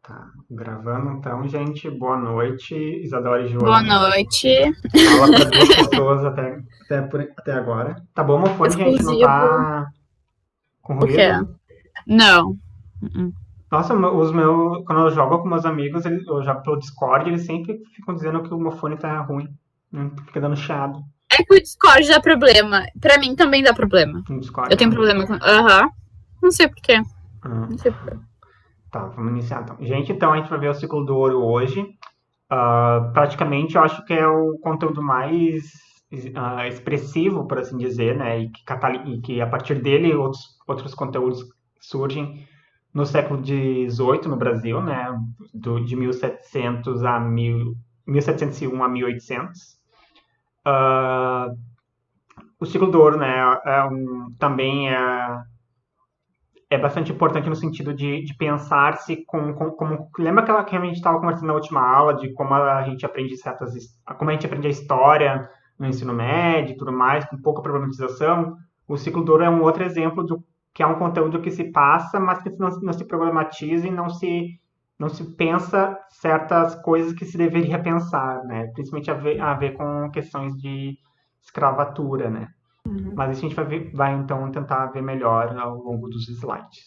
Tá, gravando então, gente. Boa noite, Isadora e Boa Joana. noite. Fala para duas pessoas até agora. Tá bom, meu fone, gente, não Exclusivo. tá com O quê? ruído? Não. Uh-uh. Nossa, quando eu jogo com meus amigos, eu jogo pelo Discord, eles sempre ficam dizendo que o meu fone tá ruim. Fica dando chiado É que o Discord dá problema. Pra mim também dá problema. no Discord, Eu tenho né? problema com. Aham. Não sei porquê. Não sei Ah, porquê. tá, vamos iniciar então. Gente, então a gente vai ver o ciclo do ouro hoje. Praticamente eu acho que é o conteúdo mais expressivo, por assim dizer, né? E que a partir dele outros conteúdos surgem no século XVIII no Brasil, né? De 1700 a 1701 a 1800. O ciclo do ouro, né? Também é bastante importante no sentido de pensar-se como. Lembra aquela que a gente estava conversando na última aula, de como a gente aprende como a gente aprende a história no ensino médio e tudo mais, com pouca problematização? O ciclo do ouro é um outro exemplo do que é um conteúdo que se passa, mas que não se problematiza e não se pensa certas coisas que se deveria pensar, né? Principalmente a ver com questões de escravatura, né? Mas isso a gente vai então tentar ver melhor ao longo dos slides.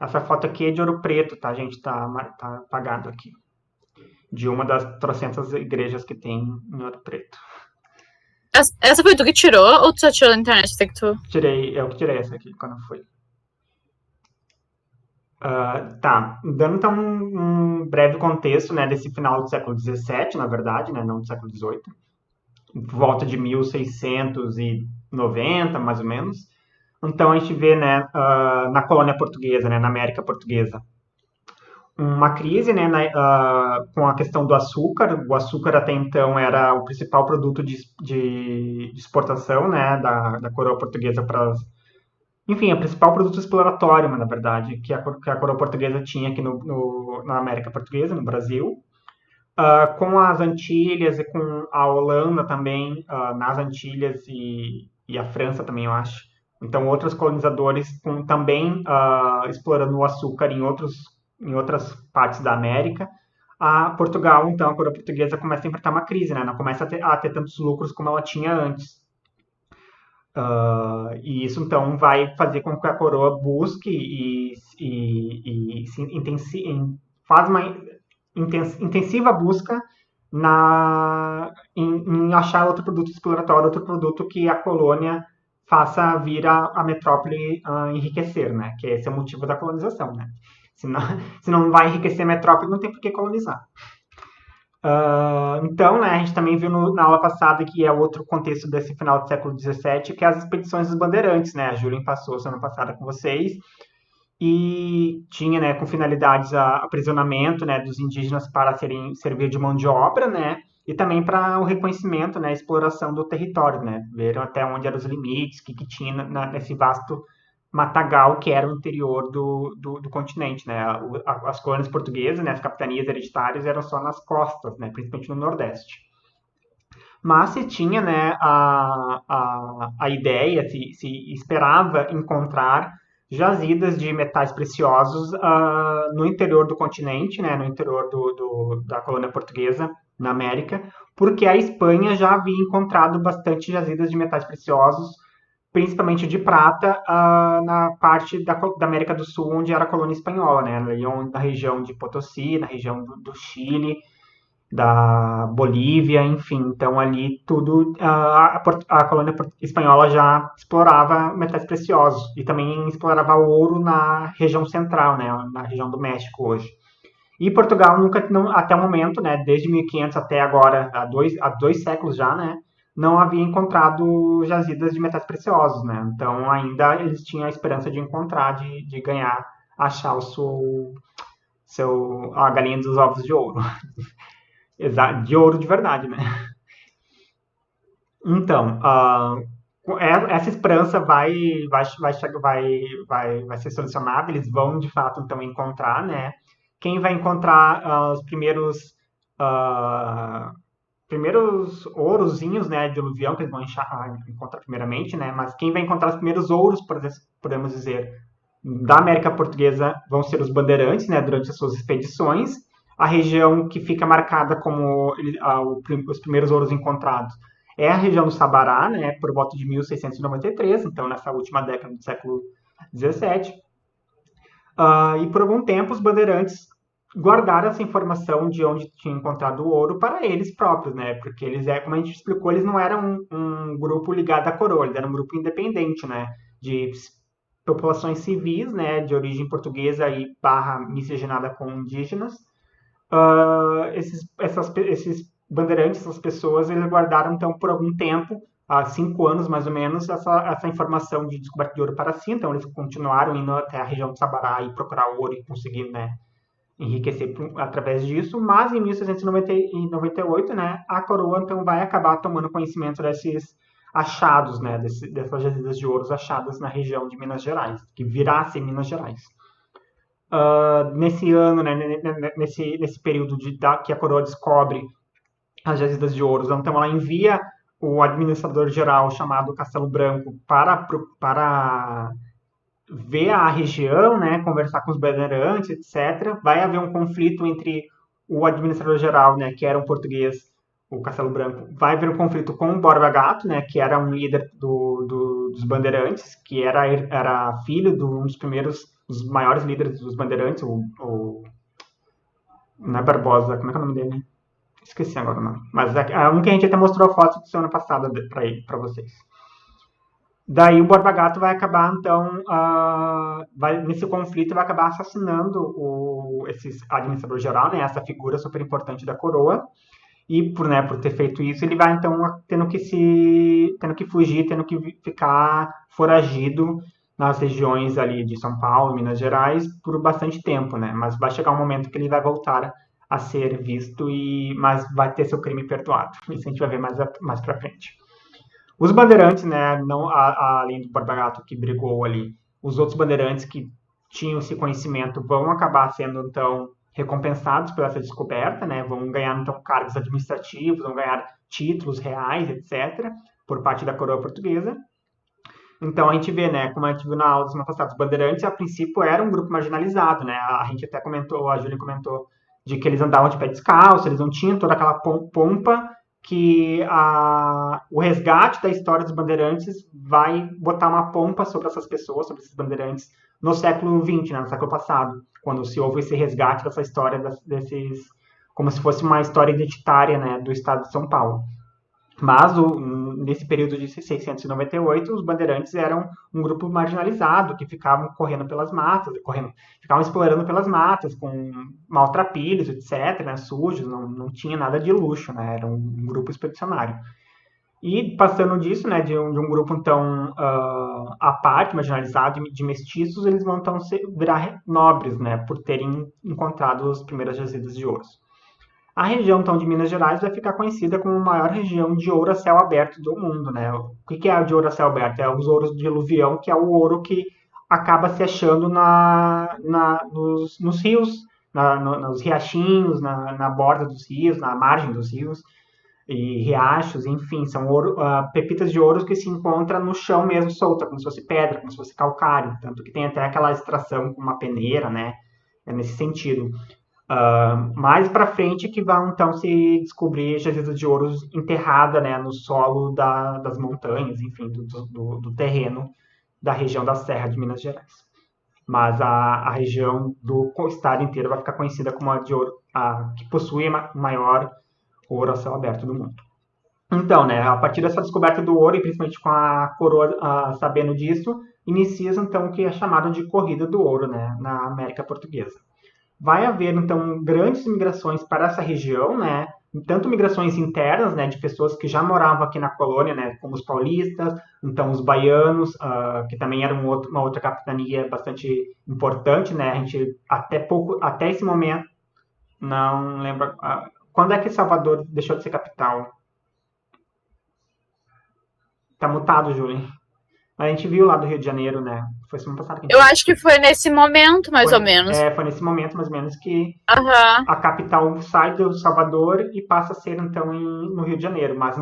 Essa foto aqui é de Ouro Preto, tá, gente? Tá apagado aqui. De uma das trocentas igrejas que tem em Ouro Preto. Essa foi tu que tirou ou tu só tirou na internet? Tem que tu. Eu que tirei essa aqui quando foi. Tá, dando então um breve contexto, né, desse final do século XVII, na verdade, né, não do século XVIII, volta de 1690, mais ou menos. Então a gente vê, né, na colônia portuguesa, né, na América Portuguesa, uma crise, né, com a questão do açúcar. O açúcar até então era o principal produto de exportação, né, da coroa portuguesa para, enfim, o principal produto exploratório, na verdade, que a coroa portuguesa tinha aqui na América Portuguesa, no Brasil. Com as Antilhas e com a Holanda também, nas Antilhas e a França também, eu acho. Então, outros colonizadores também explorando o açúcar em outras partes da América. A Portugal, então, a coroa portuguesa começa a enfrentar uma crise, né? Não começa a ter tantos lucros como ela tinha antes. E isso, então, vai fazer com que a coroa busque e se faz uma intensiva busca em achar outro produto exploratório, outro produto que a colônia faça vir a metrópole enriquecer, né? Que esse é o motivo da colonização, né? Se não, se não vai enriquecer a metrópole, não tem por que colonizar. Então, né, a gente também viu na aula passada que é outro contexto desse final do século XVII, que é as expedições dos bandeirantes, né? A Júlia passou semana passada com vocês, e tinha, né, com finalidades aprisionamento, né, dos indígenas para servir de mão de obra, né, e também para o reconhecimento, né, exploração do território, né, ver até onde eram os limites, que tinha nesse vasto matagal que era o interior do continente, né, as colônias portuguesas, né, as capitanias hereditárias eram só nas costas, né, principalmente no Nordeste. Mas se tinha, né, a ideia, se esperava encontrar jazidas de metais preciosos no interior do continente, né, no interior da colônia portuguesa na América, porque a Espanha já havia encontrado bastante jazidas de metais preciosos, principalmente de prata, na parte da América do Sul, onde era a colônia espanhola, né, na região de Potosí, na região do Chile, da Bolívia, enfim. Então ali tudo a colônia espanhola já explorava metais preciosos e também explorava o ouro na região central, né, na região do México hoje. E Portugal nunca, não, até o momento, né, desde 1500 até agora, há dois séculos já, né, não havia encontrado jazidas de metais preciosos, né. Então ainda eles tinham a esperança de encontrar, de ganhar, achar a galinha dos ovos de ouro. De ouro de verdade, né? Então, essa esperança vai ser solucionada, eles vão de fato então encontrar, né? Quem vai encontrar os uh, primeiros ourozinhos, né, de aluvião que eles vão encontrar primeiramente, né? Mas quem vai encontrar os primeiros ouros, podemos dizer, da América Portuguesa vão ser os bandeirantes, né, durante as suas expedições. A região que fica marcada como os primeiros ouros encontrados é a região do Sabará, né, por volta de 1693, então nessa última década do século XVII. E por algum tempo os bandeirantes guardaram essa informação de onde tinha encontrado o ouro para eles próprios, né? Porque eles, como a gente explicou, eles não eram um grupo ligado à coroa, eles eram um grupo independente, né? De populações civis, né? De origem portuguesa e barra miscigenada com indígenas. Esses bandeirantes, essas pessoas, eles guardaram então por algum tempo, há 5 anos mais ou menos, essa informação de descoberta de ouro para si. Então eles continuaram indo até a região de Sabará e procurar ouro e conseguir, né, enriquecer através disso. Mas em 1698, né, a coroa então vai acabar tomando conhecimento desses achados, né, dessas jazidas de ouros achadas na região de Minas Gerais, que virá a ser Minas Gerais. Nesse ano, né, nesse período que a coroa descobre as jazidas de ouros, então ela envia o administrador geral chamado Castelo Branco para ver a região, né, conversar com os bandeirantes, etc. Vai haver um conflito entre o administrador geral, né, que era um português, o Castelo Branco, vai haver um conflito com o Borba Gato, né, que era um líder dos bandeirantes, que era filho de um dos maiores líderes dos bandeirantes, não é Barbosa, como é que é o nome dele? Esqueci agora o nome. Mas é um que a gente até mostrou a foto semana passada para vocês. Daí o Borba Gato vai acabar, então, nesse conflito, vai acabar assassinando esse administrador geral, né, essa figura super importante da coroa. E por ter feito isso, ele vai, então, tendo que fugir, tendo que ficar foragido nas regiões ali de São Paulo, Minas Gerais, por bastante tempo, né? Mas vai chegar um momento que ele vai voltar a ser visto, mas vai ter seu crime perdoado. Isso a gente vai ver mais pra frente. Os bandeirantes, né, não, além do Borba Gato que brigou ali, os outros bandeirantes que tinham esse conhecimento vão acabar sendo, então, recompensados por essa descoberta, né, vão ganhar, então, cargos administrativos, vão ganhar títulos reais, etc., por parte da coroa portuguesa. Então, a gente vê, né, como a gente viu na aula semana passada, os bandeirantes, a princípio, eram um grupo marginalizado, né, a gente até comentou, a Júlia comentou, de que eles andavam de pé descalço, eles não tinham toda aquela pompa que o resgate da história dos bandeirantes vai botar uma pompa sobre essas pessoas, sobre esses bandeirantes, no século XX, né, no século passado, quando se houve esse resgate dessa história, como se fosse uma história identitária, né, do estado de São Paulo. Mas, nesse período de 698, os bandeirantes eram um grupo marginalizado, que ficavam correndo pelas matas, ficavam explorando pelas matas, com maltrapilhos, etc., né, sujos, não tinha nada de luxo, né, era um grupo expedicionário. E passando disso, né, de um grupo, então, à parte, marginalizado, de mestiços, eles vão, então, virar nobres, né, por terem encontrado as primeiras jazidas de ouro. A região, então, de Minas Gerais vai ficar conhecida como a maior região de ouro a céu aberto do mundo, né? O que é de ouro a céu aberto? É os ouros de aluvião, que é o ouro que acaba se achando nos rios, nos riachinhos, na borda dos rios, na margem dos rios e riachos, enfim, são pepitas de ouro que se encontram no chão mesmo solta, como se fosse pedra, como se fosse calcário, tanto que tem até aquela extração com uma peneira, né? É nesse sentido. Mais para frente que vão então se descobrir jazidas de ouro enterrada, né, no solo das montanhas, enfim, do terreno da região da Serra de Minas Gerais. Mas a região do estado inteiro vai ficar conhecida como a de ouro, que possui o maior ouro a céu aberto do mundo. Então, né, a partir dessa descoberta do ouro, e principalmente com a coroa sabendo disso, inicia então o que é chamado de Corrida do Ouro, né, na América Portuguesa. Vai haver, então, grandes migrações para essa região, né? Tanto migrações internas, né, de pessoas que já moravam aqui na colônia, né, como os paulistas, então os baianos, que também eram uma outra capitania bastante importante, né? A gente até esse momento não lembra quando é que Salvador deixou de ser capital. Tá mutado, Júlio. A gente viu lá do Rio de Janeiro, né? Foi semana passada que a gente Eu acho que foi nesse momento, mais ou menos. Foi nesse momento, mais ou menos, que Aham. a capital sai do Salvador e passa a ser, então, no Rio de Janeiro. Mas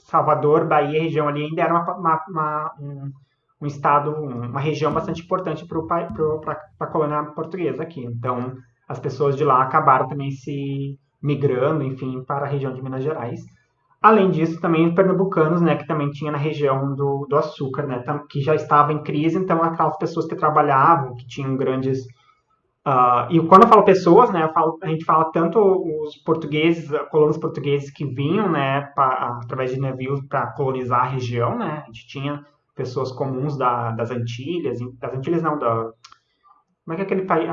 Salvador, Bahia, região ali, ainda era um estado, uma região bastante importante para a colônia portuguesa aqui. Então, as pessoas de lá acabaram também se migrando, enfim, para a região de Minas Gerais. Além disso, também os pernambucanos, né, que também tinha na região do açúcar, né, que já estava em crise, então aquelas pessoas que trabalhavam, que tinham grandes. E quando eu falo pessoas, né, a gente fala tanto os portugueses, colonos portugueses que vinham, né, através de navios para colonizar a região, né, a gente tinha pessoas comuns das Antilhas não, como é que é aquele país,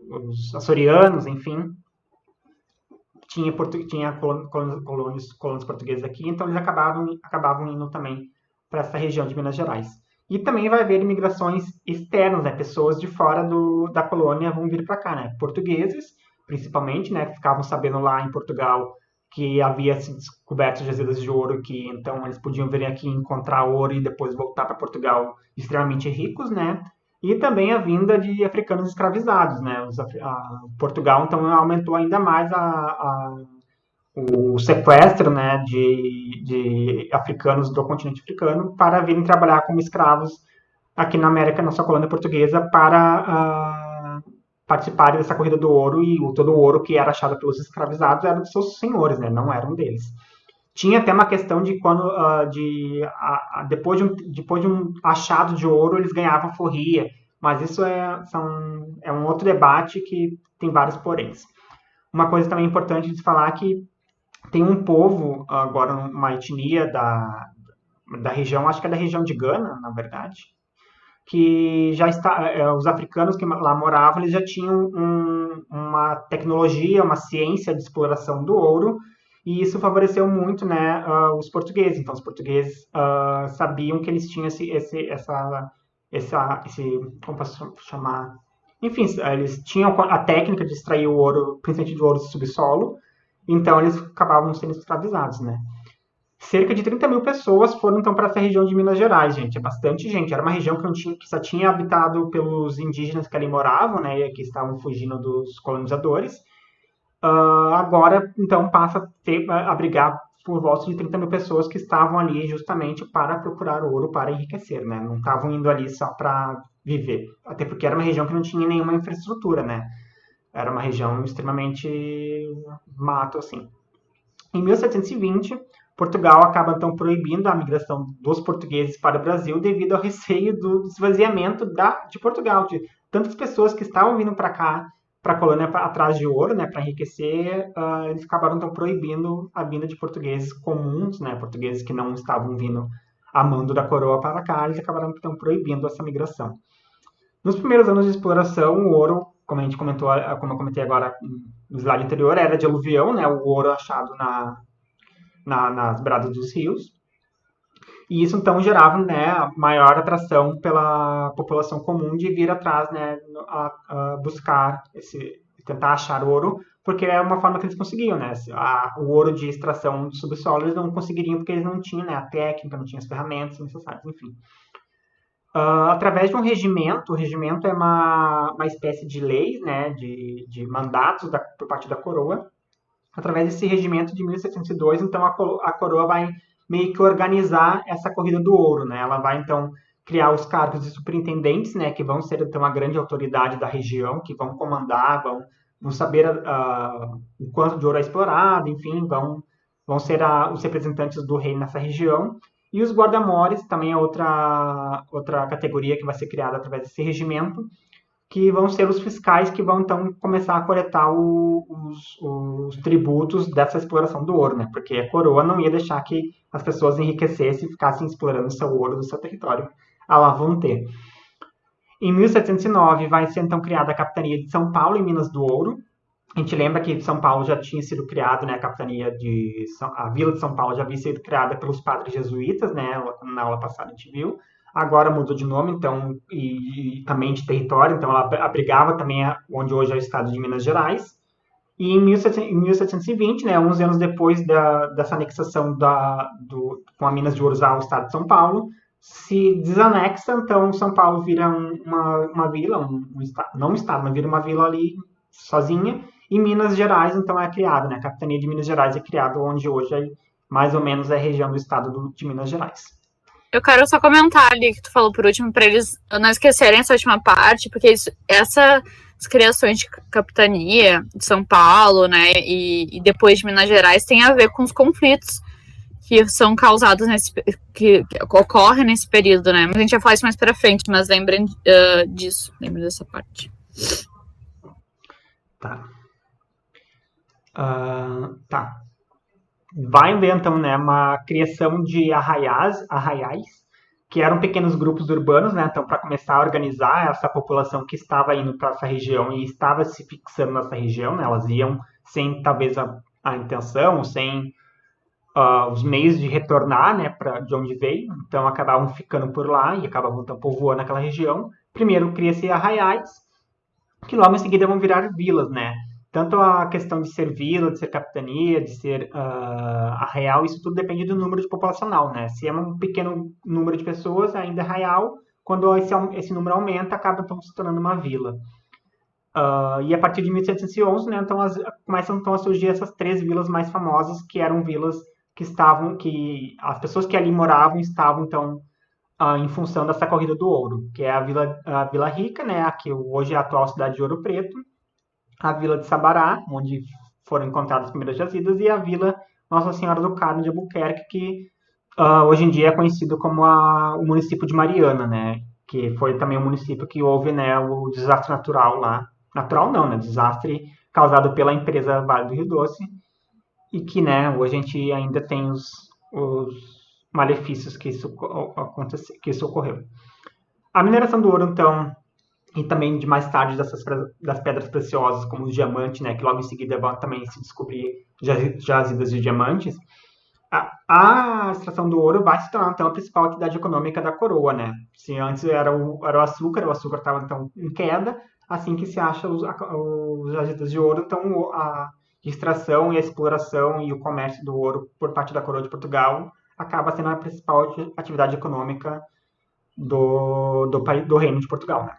os açorianos, enfim, tinha colonos portugueses aqui, então eles acabavam indo também para essa região de Minas Gerais. E também vai haver imigrações externas, né? Pessoas de fora da colônia vão vir para cá, né? Portugueses, principalmente, né? Que ficavam sabendo lá em Portugal que havia se descoberto jazidas de ouro, que então eles podiam vir aqui encontrar ouro e depois voltar para Portugal extremamente ricos, né? E também a vinda de africanos escravizados, né? Portugal então aumentou ainda mais o sequestro, né, de africanos do continente africano para virem trabalhar como escravos aqui na América, na sua colônia portuguesa, para participarem dessa corrida do ouro, e todo o ouro que era achado pelos escravizados era dos seus senhores, né, não eram deles. Tinha até uma questão de quando, depois de um achado de ouro, eles ganhavam forria, mas isso é um outro debate que tem vários poréns. Uma coisa também importante de falar é que tem um povo, agora uma etnia da região, acho que é da região de Gana, na verdade, que já está, os africanos que lá moravam, eles já tinham uma tecnologia, uma ciência de exploração do ouro, e isso favoreceu muito, né, os portugueses. Então, os portugueses sabiam que eles tinham como posso chamar? Enfim, eles tinham a técnica de extrair o ouro, principalmente do ouro do subsolo, então eles acabavam sendo escravizados, né? Cerca de 30 mil pessoas foram então para essa região de Minas Gerais, gente. É bastante gente. Era uma região que só tinha habitado pelos indígenas que ali moravam, né? E que estavam fugindo dos colonizadores. Agora, então, passa a abrigar por volta de 30 mil pessoas que estavam ali justamente para procurar ouro, para enriquecer, né? Não estavam indo ali só para viver. Até porque era uma região que não tinha nenhuma infraestrutura, né? Era uma região extremamente mato, assim. Em 1720, Portugal acaba então proibindo a migração dos portugueses para o Brasil devido ao receio do esvaziamento de Portugal, de tantas pessoas que estavam vindo para cá, para a colônia atrás de ouro, né, para enriquecer, eles acabaram então proibindo a vinda de portugueses comuns, né, portugueses que não estavam vindo a mando da coroa para cá, eles acabaram então proibindo essa migração. Nos primeiros anos de exploração, o ouro, como a gente comentou, como eu comentei agora no slide anterior, era de aluvião, né, o ouro achado nas beiradas dos rios. E isso então gerava, né, maior atração pela população comum de vir atrás, né, a buscar tentar achar ouro, porque é uma forma que eles conseguiam, né? O ouro de extração do subsolo eles não conseguiriam porque eles não tinham, né, a técnica, não tinham as ferramentas necessárias, enfim. Através de um regimento, o regimento é uma espécie de lei, né, de mandatos por parte da coroa. Através desse regimento de 1702, então a coroa vai meio que organizar essa corrida do ouro, né? Ela vai então criar os cargos de superintendentes, né, que vão ser então a grande autoridade da região, que vão comandar, vão saber o quanto de ouro é explorado, enfim, vão ser os representantes do rei nessa região. E os guarda-mores também é outra categoria que vai ser criada através desse regimento, que vão ser os fiscais que vão então começar a coletar os tributos dessa exploração do ouro, né? Porque a coroa não ia deixar que as pessoas enriquecessem e ficassem explorando o seu ouro do seu território. Lá vão ter. Em 1709 vai ser então criada a capitania de São Paulo e Minas do Ouro. A gente lembra que São Paulo já tinha sido criado, né? A Vila de São Paulo já havia sido criada pelos padres jesuítas, né? Na aula passada a gente viu. Agora mudou de nome, então, e também de território, então ela abrigava também onde hoje é o estado de Minas Gerais. E em 1720, né, 11 anos depois dessa anexação com a Minas de Ouro ao estado de São Paulo, se desanexa, então São Paulo vira uma vila, não um estado, mas vira uma vila ali sozinha, e Minas Gerais, então, é criada, né, a capitania de Minas Gerais é criada onde hoje mais ou menos é a região do estado de Minas Gerais. Eu quero só comentar ali que tu falou por último, para eles não esquecerem essa última parte, porque essas criações de capitania de São Paulo, né, e depois de Minas Gerais, tem a ver com os conflitos que são causados que ocorrem nesse período, né? Mas a gente vai falar isso mais para frente, mas lembrem disso, lembrem dessa parte. Tá. Tá. Vai haver, então, né, uma criação de arraiais, que eram pequenos grupos urbanos, né, então, para começar a organizar essa população que estava indo para essa região e estava se fixando nessa região, né, elas iam sem, talvez, a intenção, sem os meios de retornar, né, de onde veio, então acabavam ficando por lá e acabavam, então, povoando aquela região. Primeiro cria-se arraiais, que logo em seguida vão virar vilas, né, tanto a questão de ser vila, de ser capitania, de ser arraial, isso tudo depende do número de populacional, né? Se é um pequeno número de pessoas, ainda é arraial. Quando esse número aumenta, acaba então se tornando uma vila. E a partir de 1711, né, então começam então a surgir essas 3 vilas mais famosas, que eram vilas que as pessoas que ali moravam estavam então em função dessa corrida do ouro, que é a Vila Rica, né, que hoje é a atual cidade de Ouro Preto, a Vila de Sabará, onde foram encontradas as primeiras jazidas, e a Vila Nossa Senhora do Carmo de Albuquerque, que hoje em dia é conhecido como o município de Mariana, né? Que foi também um município que houve, né, o desastre natural lá. Natural não, né? Desastre causado pela empresa Vale do Rio Doce, e que, né, hoje a gente ainda tem os malefícios que isso ocorreu. A mineração do ouro, então, e também de mais tarde das pedras preciosas, como os diamantes, né, que logo em seguida vão também se descobrir jazidas de diamantes, a extração do ouro vai se tornar, então, a principal atividade econômica da coroa, né? Se antes era o açúcar estava, então, em queda, assim que se acha os jazidas de ouro, então, a extração e a exploração e o comércio do ouro por parte da coroa de Portugal acaba sendo a principal atividade econômica do Reino de Portugal, né?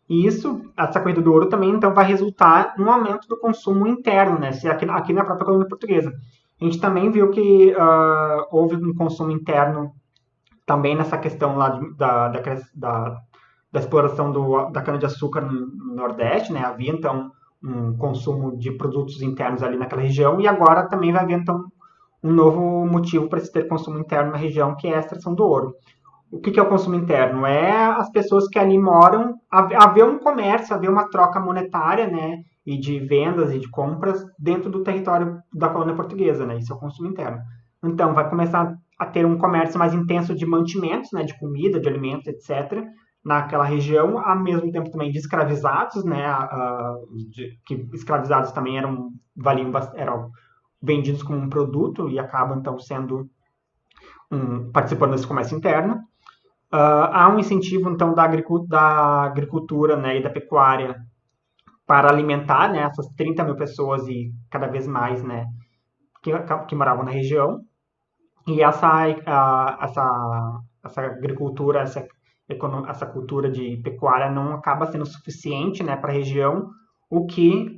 E essa corrida do ouro também, então, vai resultar no aumento do consumo interno, né? Aqui na própria colônia portuguesa. A gente também viu que houve um consumo interno também nessa questão lá da exploração da cana-de-açúcar no Nordeste, né? Havia, então, um consumo de produtos internos ali naquela região, e agora também vai haver, então, um novo motivo para se ter consumo interno na região, que é a extração do ouro. O que é o consumo interno? É as pessoas que ali moram, haver um comércio, haver uma troca monetária, né, e de vendas e de compras dentro do território da colônia portuguesa, né, isso é o consumo interno. Então, vai começar a ter um comércio mais intenso de mantimentos, né, de comida, de alimentos, etc., naquela região, ao mesmo tempo também de escravizados, né, que escravizados também eram vendidos como um produto e acabam, então, sendo participando desse comércio interno. Há um incentivo, então, da agricultura, né, e da pecuária para alimentar, né, essas 30 mil pessoas e cada vez mais, né, que moravam na região. E essa agricultura, essa cultura de pecuária não acaba sendo suficiente, né, para a região, o que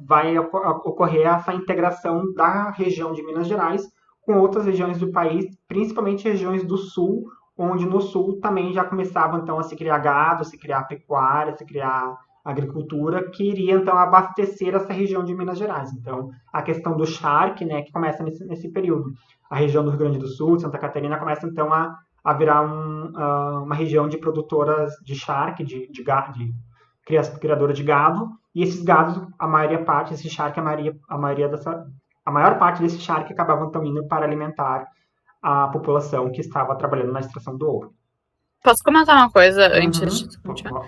vai ocorrer essa integração da região de Minas Gerais com outras regiões do país, principalmente regiões do sul, onde no sul também já começava, então, a se criar gado, se criar pecuária, se criar agricultura, que iria, então, abastecer essa região de Minas Gerais. Então, a questão do charque, né, que começa nesse período. A região do Rio Grande do Sul, Santa Catarina, começa, então, a virar uma região de produtoras de charque, de criadora de gado, e esses gados, a maior parte desse charque acabavam, então, indo para alimentar a população que estava trabalhando na extração do ouro. Posso comentar uma coisa antes de continuar?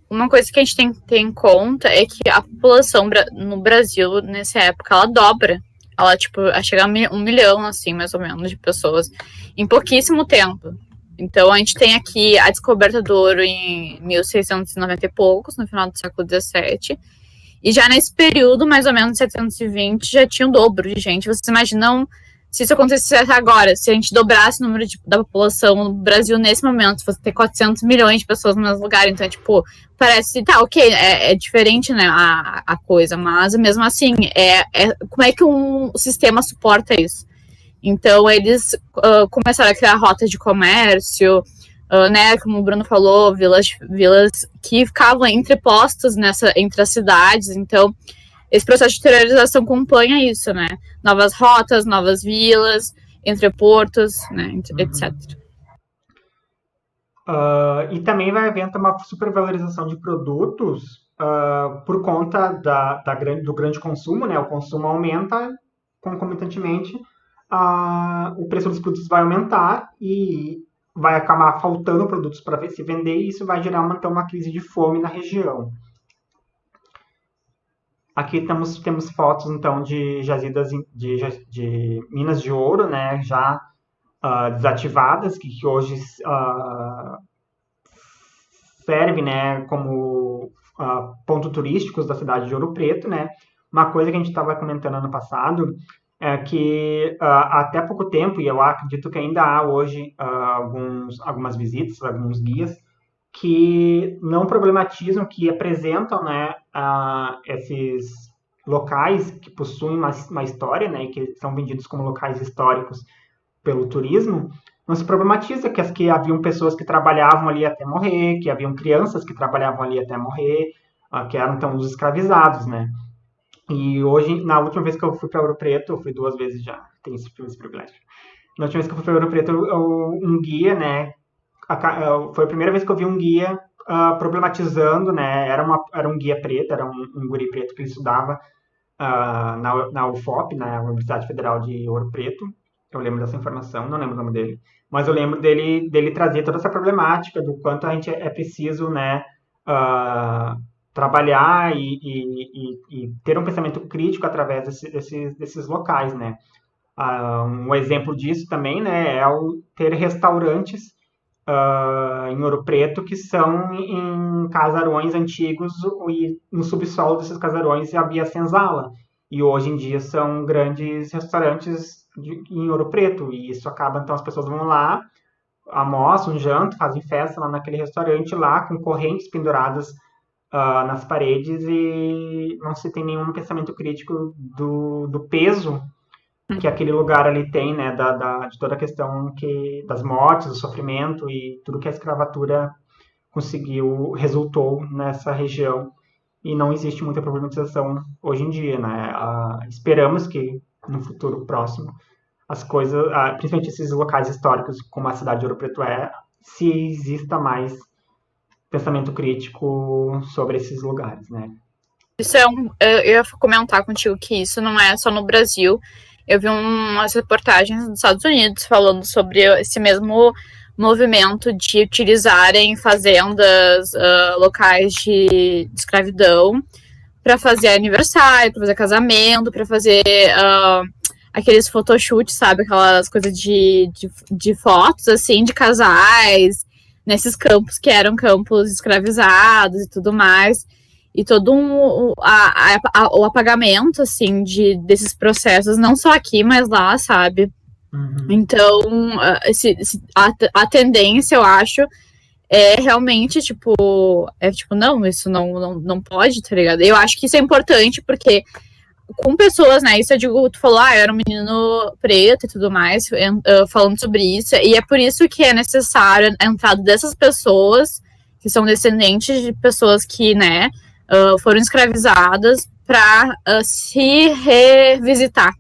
Uma coisa que a gente tem que ter em conta é que a população no Brasil, nessa época, ela dobra. Ela, tipo, chega a 1 milhão, assim, mais ou menos, de pessoas em pouquíssimo tempo. Então, a gente tem aqui a descoberta do ouro em 1690 e poucos, no final do século XVII. E já nesse período, mais ou menos 720, já tinha o dobro de gente. Vocês imaginam se isso acontecesse agora, se a gente dobrasse o número da população no Brasil nesse momento, fosse ter 400 milhões de pessoas no mesmo lugar, então, tipo, parece, tá, ok, é diferente, né, a coisa, mas mesmo assim, como é que um sistema suporta isso? Então, eles começaram a criar rotas de comércio, né, como o Bruno falou, vilas que ficavam entrepostas entre as cidades. Então, esse processo de interiorização acompanha isso, né? Novas rotas, novas vilas, entreportos, né, etc. E também vai havendo uma supervalorização de produtos por conta do grande consumo, né? O consumo aumenta concomitantemente, o preço dos produtos vai aumentar e vai acabar faltando produtos para se vender e isso vai gerar então uma crise de fome na região. Aqui temos fotos então de jazidas de minas de ouro, né? Já desativadas, que hoje serve, né, como ponto turísticos da cidade de Ouro Preto, né? Uma coisa que a gente estava comentando ano passado é que até pouco tempo, e eu acredito que ainda há hoje algumas visitas, alguns guias, que não problematizam, que apresentam, né, esses locais que possuem uma história, né, e que são vendidos como locais históricos pelo turismo, não se problematiza que haviam pessoas que trabalhavam ali até morrer, que haviam crianças que trabalhavam ali até morrer, que eram então os escravizados, né? E hoje, na última vez que eu fui para Ouro Preto, eu fui 2 vezes já, tenho esse privilégio. Na última vez que eu fui para Ouro Preto, um guia, né? Foi a primeira vez que eu vi um guia problematizando, né? Era um guia preto, era um guri preto que estudava na UFOP, na Universidade Federal de Ouro Preto. Eu lembro dessa informação, não lembro o nome dele, mas eu lembro dele trazer toda essa problemática do quanto a gente é preciso, né, trabalhar e ter um pensamento crítico através desses locais, né. Um exemplo disso também, né, é o ter restaurantes em Ouro Preto que são em casarões antigos e no subsolo desses casarões havia senzala. E hoje em dia são grandes restaurantes em Ouro Preto. E isso acaba, então, as pessoas vão lá, almoçam, jantam, fazem festa lá naquele restaurante lá, com correntes penduradas nas paredes e não se tem nenhum pensamento crítico do peso que aquele lugar ali tem, né, de toda a questão das mortes, do sofrimento e tudo que a escravatura resultou nessa região. E não existe muita problematização hoje em dia, né? Esperamos que no futuro próximo as coisas, principalmente esses locais históricos como a cidade de Ouro Preto se exista mais pensamento crítico sobre esses lugares, né? Isso eu ia comentar contigo que isso não é só no Brasil. Eu vi umas reportagens dos Estados Unidos falando sobre esse mesmo movimento de utilizarem fazendas, locais de escravidão para fazer aniversário, para fazer casamento, para fazer aqueles photoshoots, sabe? Aquelas coisas de fotos, assim, de casais, nesses campos que eram campos escravizados e tudo mais. E todo o apagamento, assim, desses processos, não só aqui, mas lá, sabe? Uhum. Então, a tendência, eu acho, é realmente, tipo, não, isso não pode, tá ligado? Eu acho que isso é importante, porque com pessoas, né, isso eu digo, tu falou, eu era um menino preto e tudo mais, falando sobre isso, e é por isso que é necessário a entrada dessas pessoas, que são descendentes de pessoas que, né, foram escravizadas para se revisitar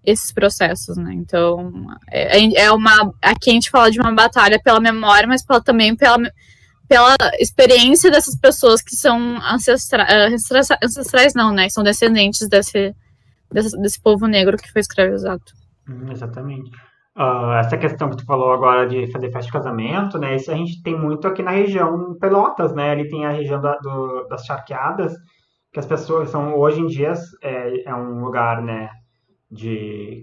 esses processos, né? Então, aqui a gente fala de uma batalha pela memória, mas também pela experiência dessas pessoas que são ancestrais não, né? São descendentes desse povo negro que foi escravizado. Exatamente. Essa questão que tu falou agora de fazer festa de casamento, né? Isso a gente tem muito aqui na região Pelotas, né? Ali tem a região das charqueadas, que as pessoas são, hoje em dia, é um lugar, né?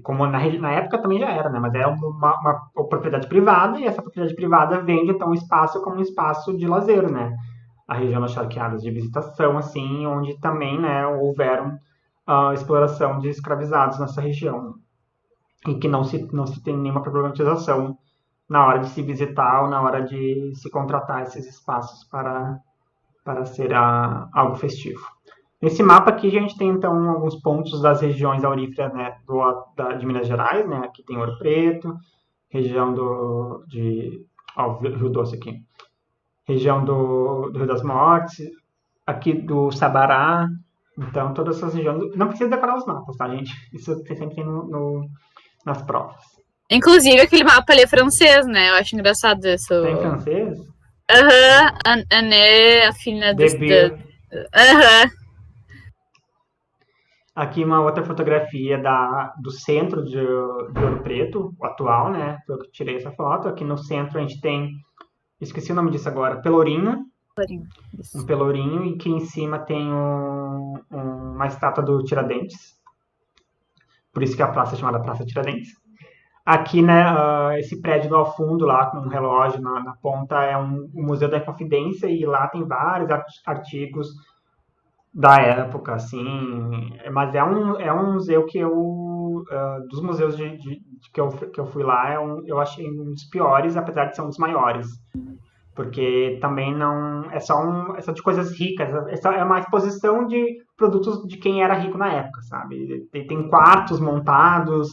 Como na época também já era, né? Mas é uma propriedade privada, e essa propriedade privada vende, então, o espaço como um espaço de lazer, né? A região das charqueadas de visitação, assim, onde também, né, houveram exploração de escravizados nessa região. E que não se tem nenhuma problematização na hora de se visitar ou na hora de se contratar esses espaços para ser algo festivo. Nesse mapa aqui a gente tem então alguns pontos das regiões auríferas, né, de Minas Gerais, né? Aqui tem Ouro Preto, região Rio Doce aqui, região do Rio das Mortes, aqui do Sabará. Então todas essas regiões, não precisa decorar os mapas, tá, gente? Isso você sempre tem nas provas. Inclusive aquele mapa ali é francês, né? Eu acho engraçado isso. Tem francês? Aham, Anne, a filha Aham. Aqui uma outra fotografia do centro de Ouro Preto, o atual, né? Foi eu que tirei essa foto. Aqui no centro a gente tem, esqueci o nome disso agora, Pelourinho. Um pelourinho, e que em cima tem uma estátua do Tiradentes. Por isso que a praça é chamada Praça Tiradentes. Aqui, né, esse prédio ao fundo, lá com um relógio na ponta, é o Museu da Inconfidência, e lá tem vários artigos da época, assim, mas é um museu que dos museus que eu fui lá, eu achei um dos piores, apesar de ser um dos maiores, porque também não, é só de coisas ricas, é uma exposição de produtos de quem era rico na época, sabe, tem quartos montados,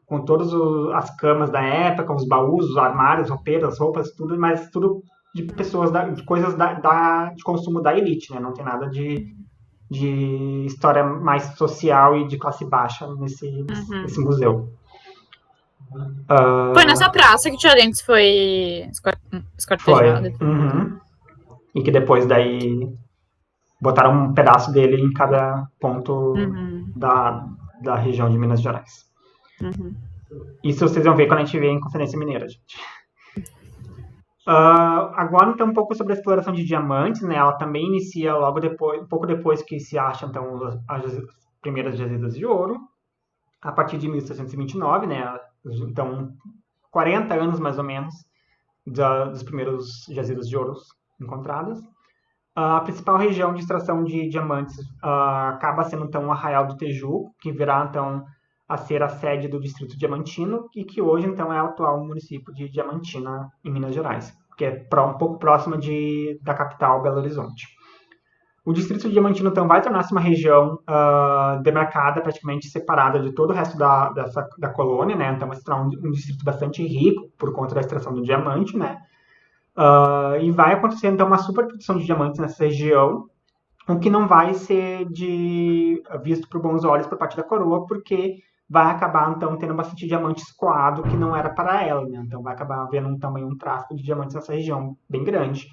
com todas as camas da época, os baús, os armários, roupeiras, roupas, tudo, mas tudo de pessoas, de coisas de consumo da elite, né, não tem nada de história mais social e de classe baixa nesse museu. Foi nessa praça que Tiradentes foi esquartejado. Foi. Uhum. E que depois daí botaram um pedaço dele em cada ponto da região de Minas Gerais. Isso vocês vão ver quando a gente vê em Conferência Mineira, gente. Agora, então, um pouco sobre a exploração de diamantes, né? Ela também inicia logo depois, um pouco depois que se acham, então, as primeiras jazidas de ouro, a partir de 1729, né? Então, 40 anos, mais ou menos, dos primeiros jazidas de ouro encontradas. A principal região de extração de diamantes acaba sendo, então, o Arraial do Tejuco, que virá, então, a ser a sede do Distrito Diamantino, e que hoje, então, é o atual município de Diamantina, em Minas Gerais, que é um pouco próxima da capital, Belo Horizonte. O Distrito Diamantino, então, vai tornar-se uma região demarcada, praticamente separada de todo o resto da colônia, né? Então, vai se tornar um distrito bastante rico por conta da extração do diamante, né? E vai acontecer, então, uma superprodução de diamantes nessa região, o que não vai ser visto por bons olhos por parte da coroa, porque vai acabar, então, tendo bastante diamante escoado que não era para ela, né? Então, vai acabar havendo também um tráfico de diamantes nessa região bem grande,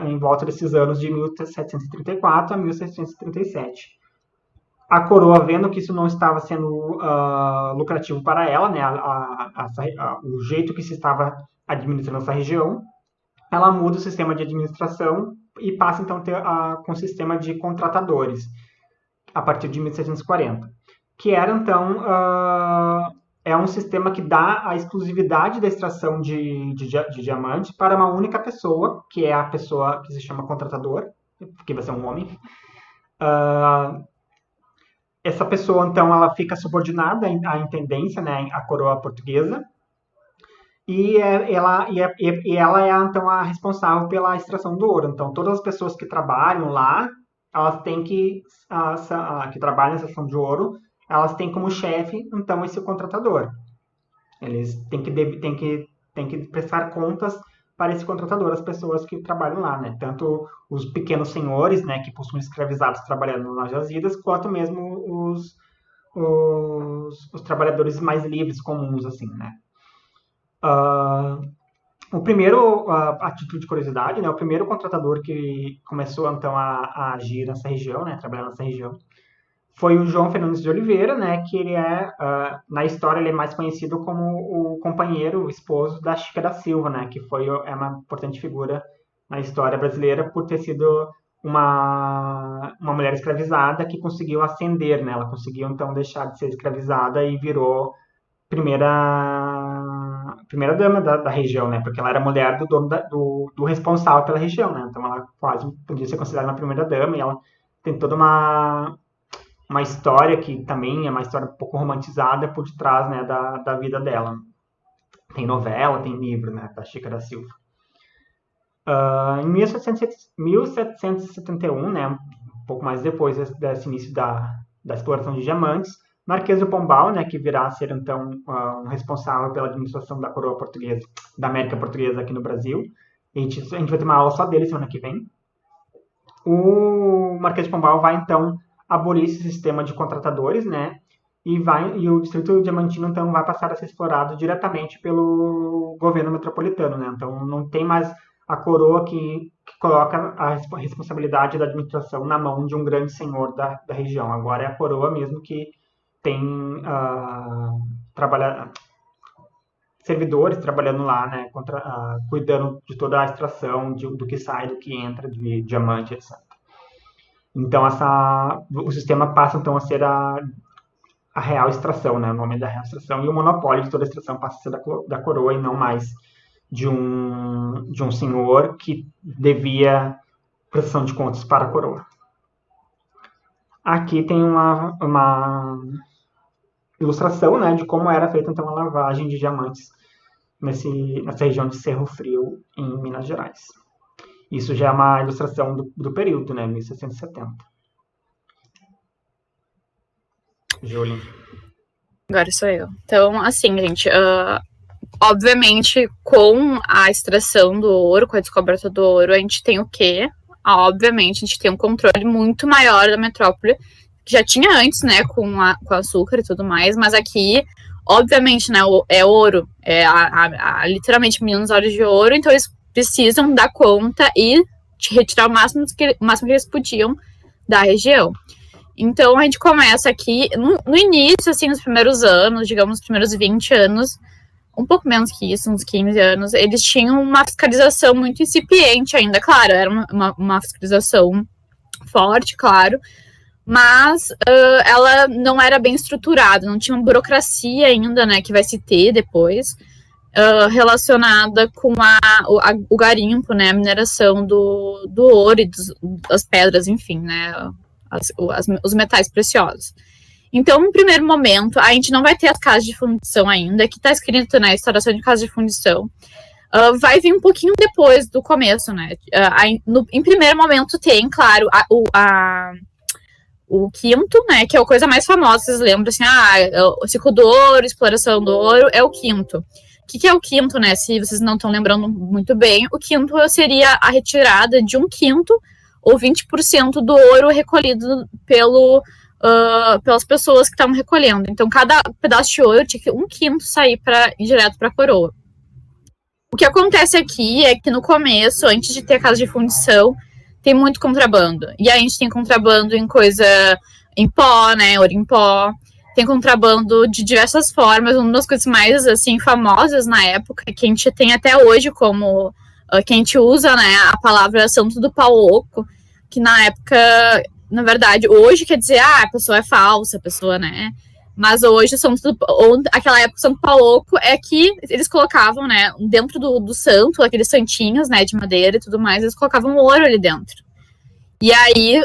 em volta desses anos de 1734 a 1737. A coroa, vendo que isso não estava sendo lucrativo para ela, né? O jeito que se estava administrando essa região, ela muda o sistema de administração e passa, então, a ter com o sistema de contratadores, a partir de 1740. Que era, então, é um sistema que dá a exclusividade da extração de diamante para uma única pessoa, que é a pessoa que se chama contratador, que vai ser um homem. Essa pessoa, então, ela fica subordinada à intendência, né, à coroa portuguesa, e ela é, então, a responsável pela extração do ouro. Então, todas as pessoas que trabalham lá, elas têm que trabalham na extração de ouro, elas têm como chefe, então, esse contratador. Eles têm que prestar contas para esse contratador, as pessoas que trabalham lá, né? Tanto os pequenos senhores, né, que possuem escravizados trabalhando nas jazidas, quanto mesmo os trabalhadores mais livres, comuns, assim, né? O primeiro, a título de curiosidade, né, o primeiro contratador que começou, então, a agir nessa região, né, trabalhar nessa região, foi o João Fernandes de Oliveira, né, que ele na história ele é mais conhecido como o companheiro, o esposo da Chica da Silva, né, que é uma importante figura na história brasileira por ter sido uma mulher escravizada que conseguiu ascender, né, ela conseguiu, então, deixar de ser escravizada e virou primeira dama da região, né, porque ela era mulher do dono do responsável pela região, né, então ela quase podia ser considerada uma primeira dama, e ela tem toda uma história que também é uma história um pouco romantizada por detrás, né, da vida dela. Tem novela, tem livro, né, da Chica da Silva. Em 1771, né, pouco mais depois desse início da exploração de diamantes. Marquês do Pombal, né, que virá a ser, então, um responsável pela administração da coroa portuguesa, da América Portuguesa aqui no Brasil. A gente vai ter uma aula só dele semana que vem. O Marquês de Pombal vai, então, abolir esse sistema de contratadores, né, e o Distrito Diamantino, então, vai passar a ser explorado diretamente pelo governo metropolitano, né, então não tem mais a coroa que coloca a responsabilidade da administração na mão de um grande senhor da região. Agora é a coroa mesmo que tem servidores trabalhando lá, né, cuidando de toda a extração, do que sai, do que entra de diamante, etc. Então, o sistema passa, então, a ser a real extração, né, o nome da real extração, e o monopólio de toda a extração passa a ser da coroa e não mais de um senhor que devia prestação de contas para a coroa. Aqui tem uma ilustração, né, de como era feita, então, a lavagem de diamantes nessa região de Cerro Frio, em Minas Gerais. Isso já é uma ilustração do período, né, 1670. Júlia. Agora sou eu. Então, assim, gente, obviamente, com a extração do ouro, com a descoberta do ouro, a gente tem o quê? Obviamente, a gente tem um controle muito maior da metrópole, que já tinha antes, né, com açúcar e tudo mais, mas aqui, obviamente, né, é ouro, literalmente milhões de horas de ouro, então eles precisam dar conta e retirar o máximo que eles podiam da região. Então, a gente começa aqui, no início, assim, nos primeiros anos, digamos, nos primeiros 20 anos, um pouco menos que isso, uns 15 anos, eles tinham uma fiscalização muito incipiente ainda, claro, era uma fiscalização forte, claro, mas ela não era bem estruturada, não tinha uma burocracia ainda, né, que vai se ter depois, relacionada com o garimpo, né, a mineração do ouro e das pedras, enfim, né, os metais preciosos. Então, no primeiro momento, a gente não vai ter as casas de fundição ainda, que está escrito, né, instauração de casas de fundição. Vai vir um pouquinho depois do começo, né. Em primeiro momento tem, claro, o quinto, né, que é a coisa mais famosa, vocês lembram, assim, o ciclo do ouro, exploração do ouro, é o quinto. O que é o quinto, né, se vocês não estão lembrando muito bem, o quinto seria a retirada de 1/5 ou 20% do ouro recolhido pelas pessoas que estavam recolhendo. Então, cada pedaço de ouro tinha que 1/5 sair direto para a coroa. O que acontece aqui é que no começo, antes de ter a casa de fundição, tem muito contrabando. E aí a gente tem contrabando em pó, né, ouro em pó. Tem contrabando de diversas formas. Uma das coisas mais, assim, famosas na época, que a gente tem até hoje como... que a gente usa, né, a palavra Santo do Pau Oco, que na época, na verdade, hoje quer dizer, a pessoa é falsa, a pessoa, né, mas hoje, aquela época, Santo Pau Oco é que eles colocavam, né, dentro do santo, aqueles santinhos, né, de madeira e tudo mais, eles colocavam ouro ali dentro. E aí,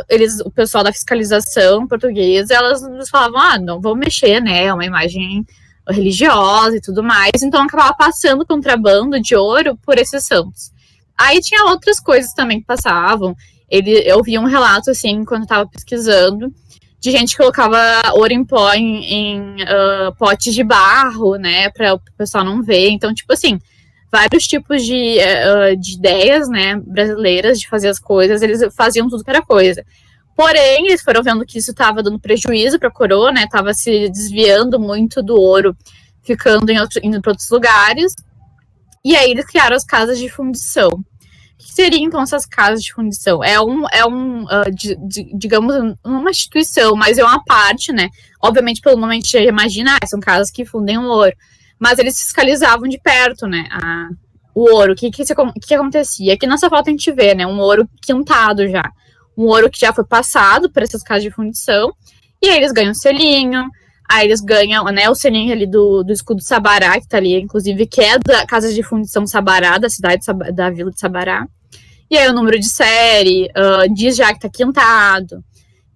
o pessoal da fiscalização portuguesa, eles falavam, não vão mexer, né, é uma imagem religiosa e tudo mais, então acabava passando contrabando de ouro por esses santos. Aí tinha outras coisas também que passavam. Eu vi um relato, assim, quando eu estava pesquisando, de gente que colocava ouro em pó em potes de barro, né, para o pessoal não ver. Então, tipo assim, vários tipos de ideias, né, brasileiras de fazer as coisas, eles faziam tudo que era coisa. Porém, eles foram vendo que isso estava dando prejuízo para a coroa, né, estava se desviando muito do ouro, indo para outros lugares. E aí eles criaram as casas de fundição. O que seriam, então, essas casas de fundição? Digamos, uma instituição, mas é uma parte, né? Obviamente, pelo nome a gente já imagina, são casas que fundem o ouro. Mas eles fiscalizavam de perto, né, o ouro. O que acontecia? Aqui nessa foto a gente vê, né, um ouro quintado já. Um ouro que já foi passado por essas casas de fundição. E aí eles ganham selinho. Aí eles ganham, né, o selinho ali do escudo Sabará, que tá ali, inclusive, que é da casa de fundição Sabará, da cidade da vila de Sabará. E aí o número de série, diz já que tá quintado.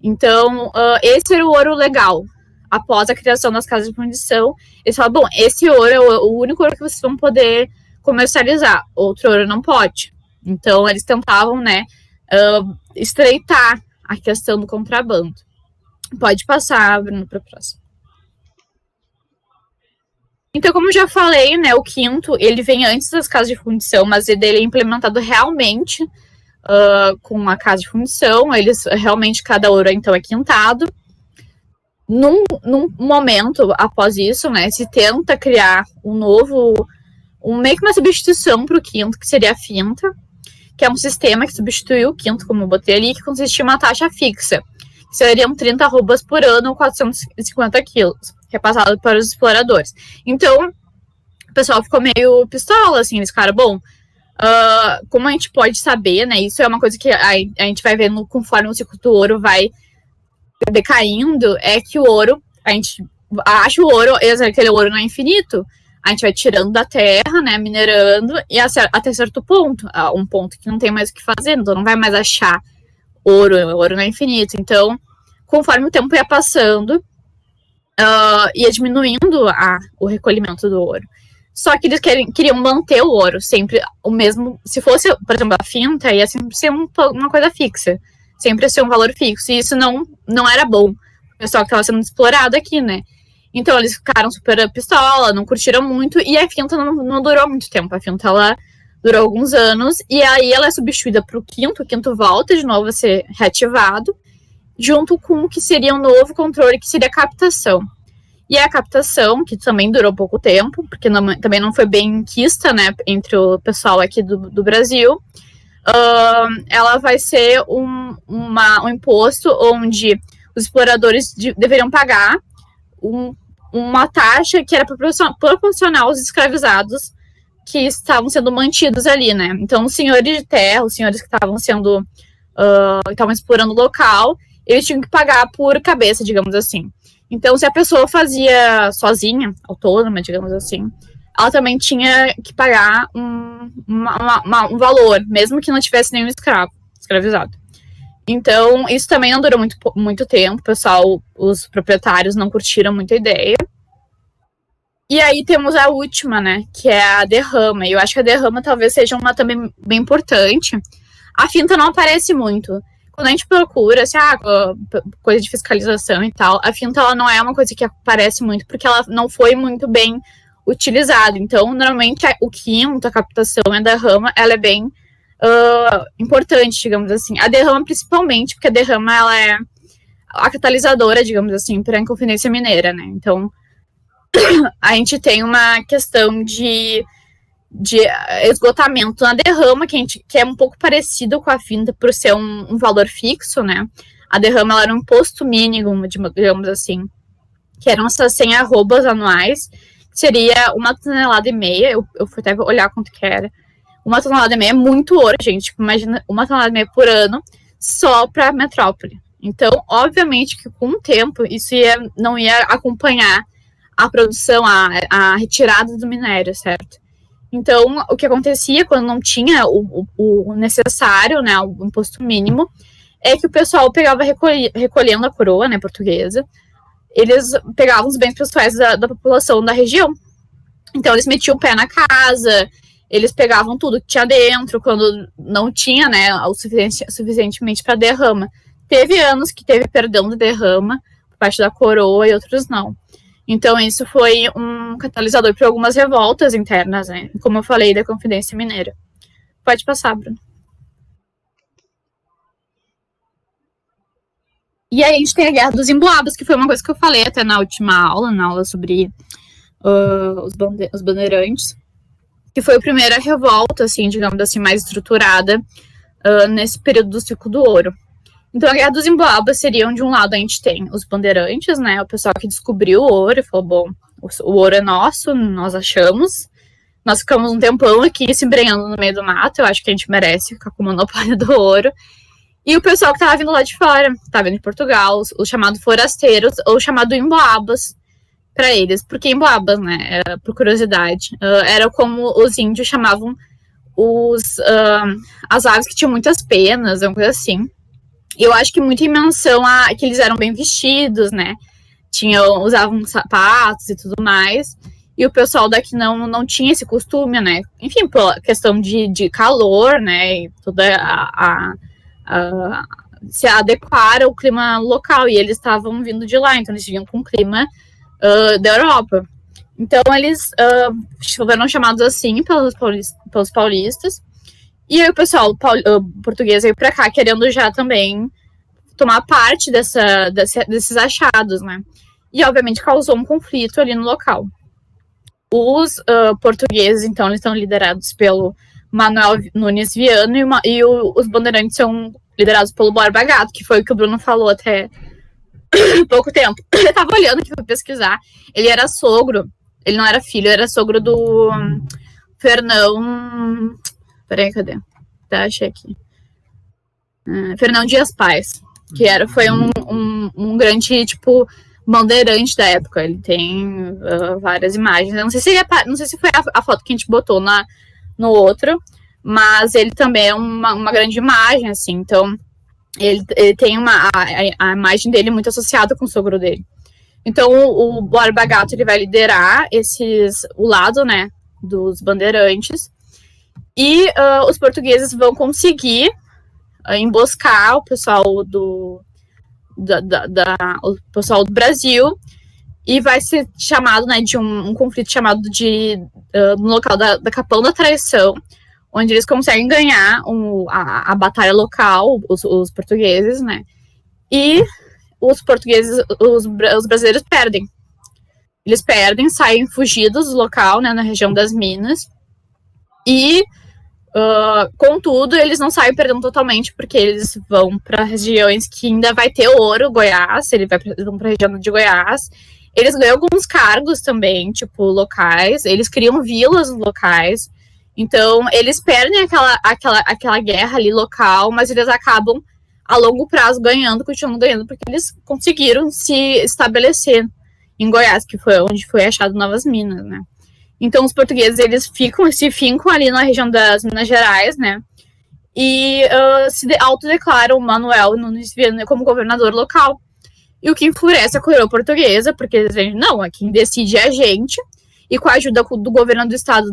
Então, esse era o ouro legal. Após a criação das casas de fundição, eles falam, bom, esse ouro é o único ouro que vocês vão poder comercializar. Outro ouro não pode. Então, eles tentavam, né, estreitar a questão do contrabando. Pode passar, Bruno, para o próximo. Então, como eu já falei, né, o quinto, ele vem antes das casas de fundição, mas ele é implementado realmente com a casa de fundição. Realmente, cada ouro, então, é quintado. Num momento após isso, né, se tenta criar meio que uma substituição para o quinto, que seria a finta, que é um sistema que substituiu o quinto, como eu botei ali, que consistia em uma taxa fixa, que seriam 30 arrobas por ano ou 450 quilos, repassado para os exploradores. Então, o pessoal ficou meio pistola, assim, eles ficaram, bom, como a gente pode saber, né, isso é uma coisa que a gente vai vendo conforme o ciclo do ouro vai decaindo, é que o ouro, a gente acha o ouro, aquele ouro não é infinito, a gente vai tirando da terra, né, minerando, e até certo ponto, um ponto que não tem mais o que fazer, então não vai mais achar ouro não é infinito. Então, conforme o tempo ia passando, ia diminuindo o recolhimento do ouro. Só que eles queriam manter o ouro sempre o mesmo. Se fosse, por exemplo, a finta, ia sempre ser uma coisa fixa. Sempre ia ser um valor fixo. E isso não era bom. O pessoal que estava sendo explorado aqui, né? Então eles ficaram super pistola, não curtiram muito. E a finta não durou muito tempo. A finta, ela durou alguns anos. E aí ela é substituída para o quinto. O quinto volta de novo a ser reativado. Junto com o que seria um novo controle, que seria a captação. E a captação, que também durou pouco tempo, porque também não foi bem quista, né, entre o pessoal aqui do Brasil, ela vai ser um imposto onde os exploradores deveriam pagar uma taxa que era proporcional aos escravizados que estavam sendo mantidos ali, né. Então, os senhores de terra, os senhores que estavam explorando o local, eles tinham que pagar por cabeça, digamos assim. Então, se a pessoa fazia sozinha, autônoma, digamos assim, ela também tinha que pagar um valor, mesmo que não tivesse nenhum escravizado. Então, isso também não durou muito tempo, o pessoal, os proprietários não curtiram muito a ideia. E aí temos a última, né, que é a derrama. E eu acho que a derrama talvez seja uma também bem importante. A finta não aparece muito. Quando a gente procura, assim, coisa de fiscalização e tal, a finta ela não é uma coisa que aparece muito, porque ela não foi muito bem utilizada. Então, normalmente, o quinto, a captação e a derrama, ela é bem importante, digamos assim. A derrama, principalmente, porque a derrama ela é a catalisadora, digamos assim, para a Inconfidência Mineira, né? Então, a gente tem uma questão de esgotamento na derrama, que é um pouco parecido com a finta por ser um valor fixo, né? A derrama ela era um imposto mínimo, digamos assim, que eram essas 100 arrobas anuais, que seria 1,5 toneladas. Eu fui até olhar quanto que era. 1,5 toneladas é muito ouro, gente. Tipo, imagina 1,5 toneladas por ano só para a metrópole. Então, obviamente que com o tempo isso não ia acompanhar a produção, a retirada do minério, certo? Então, o que acontecia quando não tinha o necessário, né, o imposto mínimo, é que o pessoal pegava recolhendo a coroa, né, portuguesa, eles pegavam os bens pessoais da população da região. Então, eles metiam o pé na casa, eles pegavam tudo que tinha dentro, quando não tinha, né, o suficientemente para derrama. Teve anos que teve perdão de derrama por parte da coroa e outros não. Então, isso foi um catalisador para algumas revoltas internas, né? Como eu falei, da Inconfidência Mineira. Pode passar, Bruno. E aí a gente tem a Guerra dos Emboabas, que foi uma coisa que eu falei até na última aula, na aula sobre os bandeirantes, que foi a primeira revolta, assim, digamos assim, mais estruturada nesse período do ciclo do ouro. Então, a Guerra dos Emboabas seria onde, de um lado, a gente tem os bandeirantes, né, o pessoal que descobriu o ouro e falou, bom, o ouro é nosso, nós achamos, nós ficamos um tempão aqui se embrenhando no meio do mato, eu acho que a gente merece ficar com o monopólio do ouro. E o pessoal que estava vindo lá de fora, estava vindo de Portugal, os chamados forasteiros, ou chamado Emboabas, para eles. Por que Emboabas, né, por curiosidade? Era como os índios chamavam as aves que tinham muitas penas, uma coisa assim. Eu acho que muito em menção a que eles eram bem vestidos, né? Usavam sapatos e tudo mais. E o pessoal daqui não tinha esse costume, né? Enfim, por questão de calor, né? E toda se adequar ao clima local, e eles estavam vindo de lá, então eles vinham com o clima da Europa. Então eles foram chamados assim pelos paulistas, e aí o pessoal português veio para cá querendo já também tomar parte desses achados, né? E obviamente causou um conflito ali no local. Os portugueses, então, eles estão liderados pelo Manuel Nunes Viana, e os bandeirantes são liderados pelo Borba Gato, que foi o que o Bruno falou até pouco tempo. Eu tava olhando aqui pra pesquisar. Ele era sogro, ele não era filho, era sogro do Fernão. Peraí, cadê? Tá, achei aqui. Fernão Dias Pais, que foi um grande, tipo, bandeirante da época. Ele tem várias imagens. Eu não sei se foi a foto que a gente botou no outro, mas ele também é uma grande imagem, assim. Então, ele tem a imagem dele muito associada com o sogro dele. Então, o Borba Gato, ele vai liderar o lado, né, dos bandeirantes, e os portugueses vão conseguir emboscar o pessoal o pessoal do Brasil, e vai ser chamado, né, de um conflito chamado no local da Capão da Traição, onde eles conseguem ganhar a batalha local, os portugueses, né, e os portugueses, os brasileiros perdem. Eles perdem, saem fugidos do local, né, na região das Minas, e contudo, eles não saem perdendo totalmente, porque eles vão para regiões que ainda vai ter ouro, Goiás, eles vão para a região de Goiás. Eles ganham alguns cargos também, tipo, locais, eles criam vilas locais. Então, eles perdem aquela guerra ali local, mas eles acabam, a longo prazo, continuam ganhando, porque eles conseguiram se estabelecer em Goiás, que foi onde foi achado novas minas, né? Então, os portugueses, eles se fincam ali na região das Minas Gerais, né? E se autodeclaram Manuel Nunes Viana como governador local. E o que enfurece a coroa portuguesa, porque eles dizem, não, quem decide é a gente. E com a ajuda do governo do estado,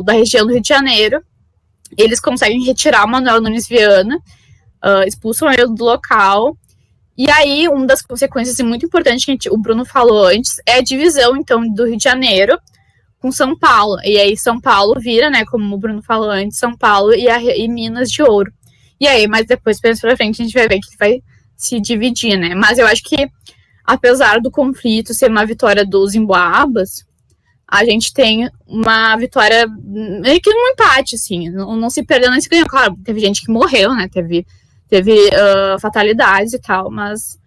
da região do Rio de Janeiro, eles conseguem retirar o Manuel Nunes Viana, expulsam ele do local. E aí, uma das consequências muito importantes que o Bruno falou antes é a divisão, então, do Rio de Janeiro com São Paulo. E aí, São Paulo vira, né, como o Bruno falou antes, São Paulo e Minas de Ouro. E aí, mas depois, mais pra frente, a gente vai ver que vai se dividir, né? Mas eu acho que, apesar do conflito ser uma vitória dos Emboabas, a gente tem uma vitória meio que um empate, assim. Não se perdeu, nem se ganhou. Claro, teve gente que morreu, né? Teve fatalidades e tal, mas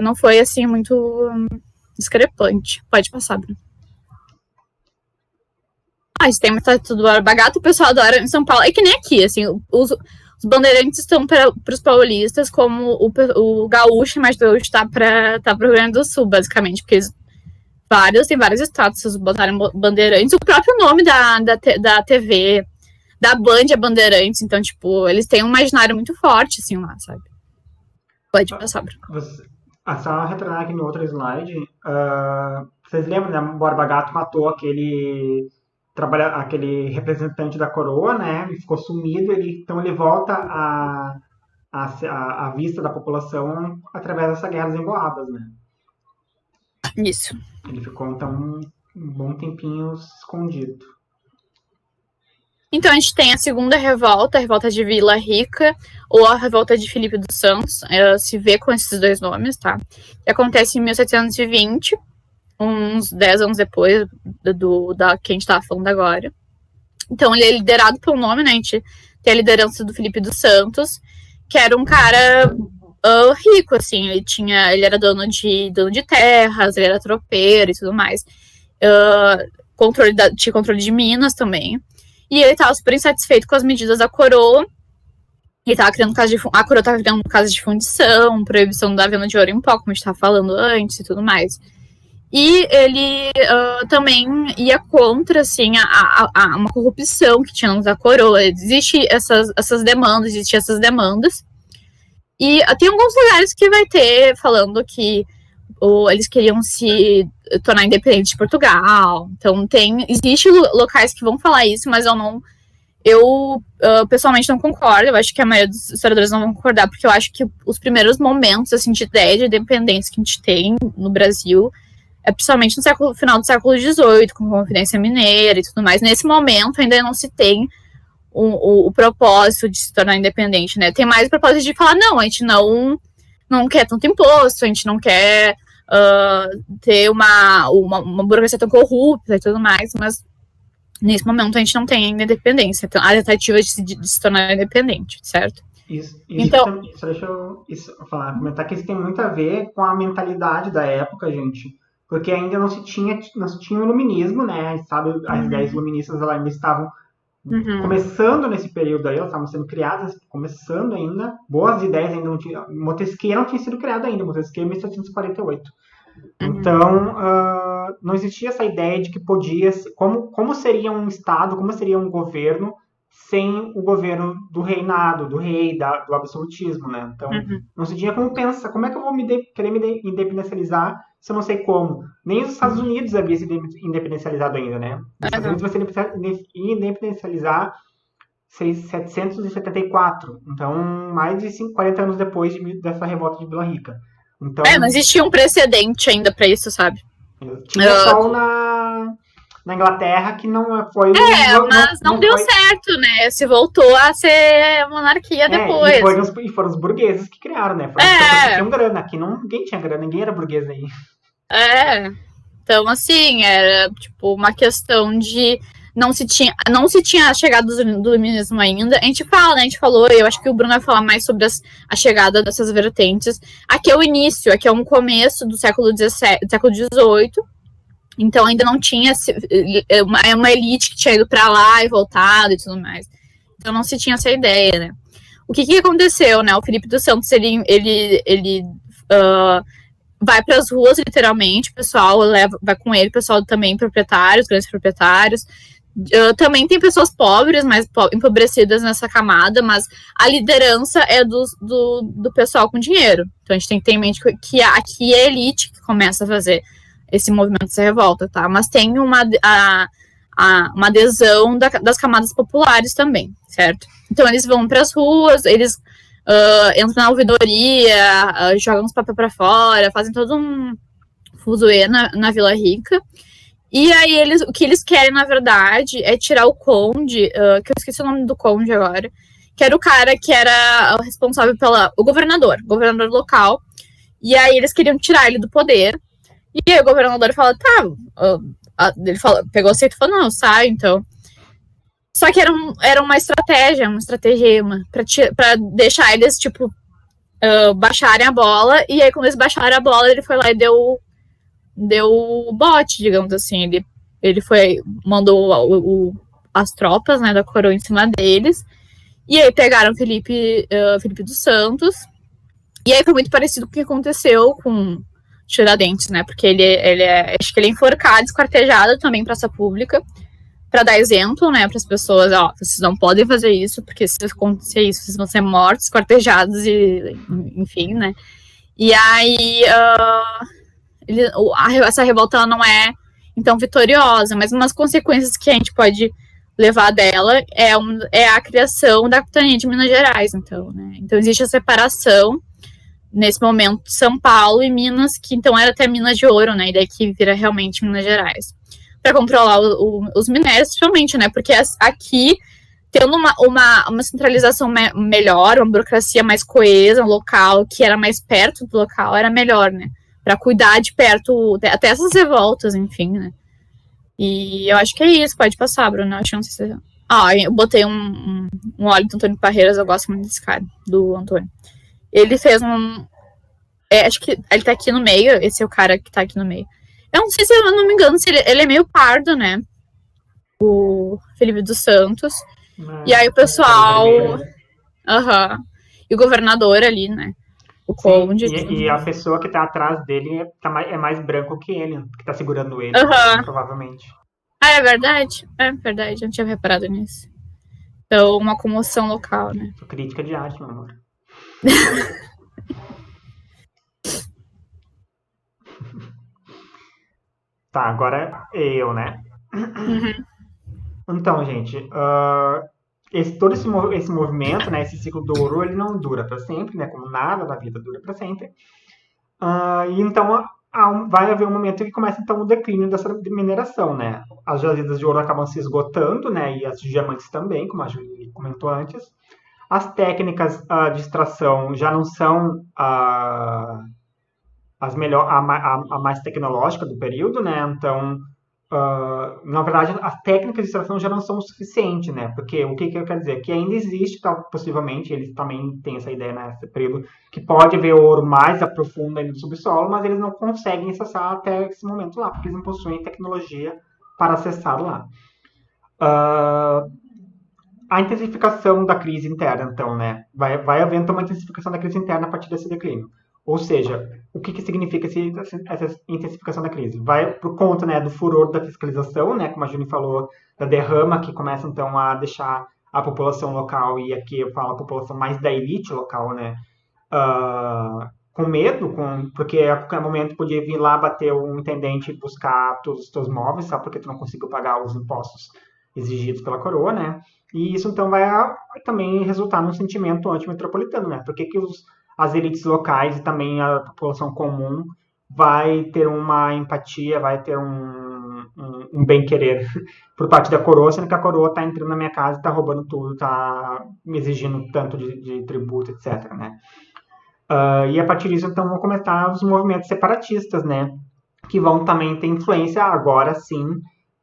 não foi, assim, muito discrepante. Pode passar, Bruno. Esse tema tá tudo Borba Gato, o pessoal adora em São Paulo. É que nem aqui, assim, os bandeirantes estão para os paulistas, como o gaúcho, mas o gaúcho tá para o Rio Grande do Sul, basicamente, porque tem vários estados que botaram bandeirantes. O próprio nome da TV, da Band é Bandeirantes, então, tipo, eles têm um imaginário muito forte, assim, lá, sabe? Pode passar, Bruno. Só retornar aqui no outro slide, vocês lembram, né? O Borba Gato matou aquele representante da coroa, né? E ficou sumido, então ele volta à vista da população através dessa guerra das Emboabas, né? Isso. Ele ficou, então, um bom tempinho escondido. Então, a gente tem a segunda revolta, a revolta de Vila Rica, ou a revolta de Filipe dos Santos, se vê com esses dois nomes, tá? Que acontece em 1720, uns 10 anos depois da que a gente estava falando agora. Então, ele é liderado pelo nome, né? A gente tem a liderança do Filipe dos Santos, que era um cara rico, assim. Ele era dono de terras, ele era tropeiro e tudo mais. Tinha controle de minas também. E ele estava super insatisfeito com as medidas da coroa. A coroa estava criando casas de fundição, proibição da venda de ouro em pó, como a gente estava falando antes e tudo mais. E ele também ia contra, assim, uma corrupção que tinha da coroa. Existiam essas demandas. E tem alguns lugares que vai ter falando que eles queriam se tornar independentes de Portugal. Então, existe locais que vão falar isso, mas Eu, pessoalmente, não concordo. Eu acho que a maioria dos historiadores não vão concordar, porque eu acho que os primeiros momentos, assim, de ideia de independência que a gente tem no Brasil é principalmente no final do século XVIII, com a Conferência Mineira e tudo mais. Nesse momento, ainda não se tem o propósito de se tornar independente, né? Tem mais o propósito de falar, não, a gente não quer tanto imposto, a gente não quer ter uma burocracia tão corrupta e tudo mais, mas nesse momento a gente não tem ainda independência, então, a tentativa de se tornar independente, certo? Isso então, só deixa eu comentar que isso tem muito a ver com a mentalidade da época, gente, porque ainda não se tinha o iluminismo, né? Sabe, as ideias iluministas elas ainda estavam começando nesse período aí, elas estavam sendo criadas, começando ainda, boas ideias ainda não tinham, Montesquieu não tinha sido criado ainda, Montesquieu em 1748. Então, não existia essa ideia de que podia, como seria um Estado, como seria um governo sem o governo do reinado, do rei, do absolutismo, né? Então, não se tinha como pensar, como é que eu vou querer me independencializar se eu não sei como? Nem os Estados Unidos havia se independencializado ainda, né? Os Estados Unidos vai se independencializar 774, então mais de 40 anos depois dessa revolta de Vila Rica. Então, não existia um precedente ainda pra isso, sabe? Tinha só na Inglaterra que não foi... mas não deu certo, né? Se voltou a ser monarquia depois. E foram os burgueses que criaram, né? Foram as pessoas que tinham grana. Aqui ninguém tinha grana, ninguém era burguês aí. Então, assim, era tipo uma questão de não se tinha a chegada do iluminismo ainda. A gente fala, né? A gente falou, eu acho que o Bruno vai falar mais sobre a chegada dessas vertentes. Aqui é o início, aqui é um começo do século XVII, do século XVIII. Então ainda não tinha uma elite que tinha ido para lá e voltado e tudo mais. Então não se tinha essa ideia, né? O que aconteceu, né? O Felipe dos Santos, ele vai para as ruas, literalmente, o pessoal vai com ele, o pessoal também proprietários, grandes proprietários. Também tem pessoas pobres, mais empobrecidas nessa camada, mas a liderança é do pessoal com dinheiro. Então a gente tem que ter em mente que aqui é a elite que começa a fazer esse movimento, essa revolta, tá? Mas tem uma adesão das camadas populares também, certo? Então eles vão para as ruas, eles entram na ouvidoria, jogam os papéis para fora, fazem todo um fuzuê na Vila Rica. E aí o que eles querem, na verdade, é tirar o conde, que eu esqueci o nome do conde agora, que era o cara que era responsável o governador local. E aí eles queriam tirar ele do poder. E aí o governador fala, tá, ele pegou o aceito e falou, não, sai, então. Só que era uma estratagema pra deixar eles, tipo, baixarem a bola. E aí, quando eles baixaram a bola, ele foi lá e deu o bote, digamos assim. Ele mandou as tropas, né, da coroa em cima deles. E aí pegaram Felipe dos Santos. E aí foi muito parecido com o que aconteceu com Tiradentes, né? Porque acho que ele é enforcado, esquartejado também em praça pública, para dar exemplo, né, para as pessoas, vocês não podem fazer isso, porque se acontecer isso, vocês vão ser mortos, esquartejados e, enfim, né? E aí essa revolta ela não é então vitoriosa, mas umas consequências que a gente pode levar dela é a criação da capitania de Minas Gerais, então, né? Então existe a separação nesse momento de São Paulo e Minas, que então era até Minas de Ouro, né? E daí que vira realmente Minas Gerais. Para controlar os minérios, principalmente, né? Porque aqui, tendo uma centralização melhor, uma burocracia mais coesa, um local que era mais perto do local, era melhor, né? Para cuidar de perto, até essas revoltas, enfim, né? E eu acho que é isso, pode passar, Bruno. Acho que não sei se... eu botei um óleo do Antônio Parreiras, eu gosto muito desse cara, do Antônio. Ele fez acho que ele tá aqui no meio, esse é o cara que tá aqui no meio. Eu não sei se eu não me engano, se ele é meio pardo, né? O Felipe dos Santos. E aí o pessoal... E o governador ali, né? O conde. E a pessoa que tá atrás dele é mais branco que ele, que tá segurando ele, provavelmente. É verdade? É verdade, eu não tinha reparado nisso. Então, uma comoção local, né? Crítica de arte, meu amor. Tá, agora eu, né? Então, gente, esse movimento, né, esse ciclo do ouro, ele não dura para sempre, né, como nada da vida dura para sempre. E então vai haver um momento que começa então o declínio dessa mineração, né? As jazidas de ouro acabam se esgotando, né, e as de diamantes também, como a Julie comentou antes. As técnicas de extração já não são a mais tecnológica do período, né? Então, na verdade, as técnicas de extração já não são o suficiente, né? Porque o que eu quero dizer? Que ainda existe, possivelmente, eles também têm essa ideia nesse período, que pode haver ouro mais profundo ainda do subsolo, mas eles não conseguem acessar até esse momento lá, porque eles não possuem tecnologia para acessar lá. A intensificação da crise interna, então, né? Vai haver então uma intensificação da crise interna a partir desse declínio. Ou seja, o que significa essa intensificação da crise? Vai por conta, né, do furor da fiscalização, né, como a Juni falou, da derrama, que começa então a deixar a população local, e aqui eu falo a população mais da elite local, né, com medo, porque a qualquer momento podia vir lá bater um intendente e buscar todos os teus móveis, só porque tu não conseguiu pagar os impostos exigidos pela coroa, né? E isso então vai também resultar num sentimento antimetropolitano, né? Por que as elites locais e também a população comum vai ter uma empatia, vai ter um bem-querer por parte da coroa, sendo que a coroa está entrando na minha casa, está roubando tudo, está me exigindo tanto de tributo, etc., né? E a partir disso, então, vão começar os movimentos separatistas, né? Que vão também ter influência, agora sim,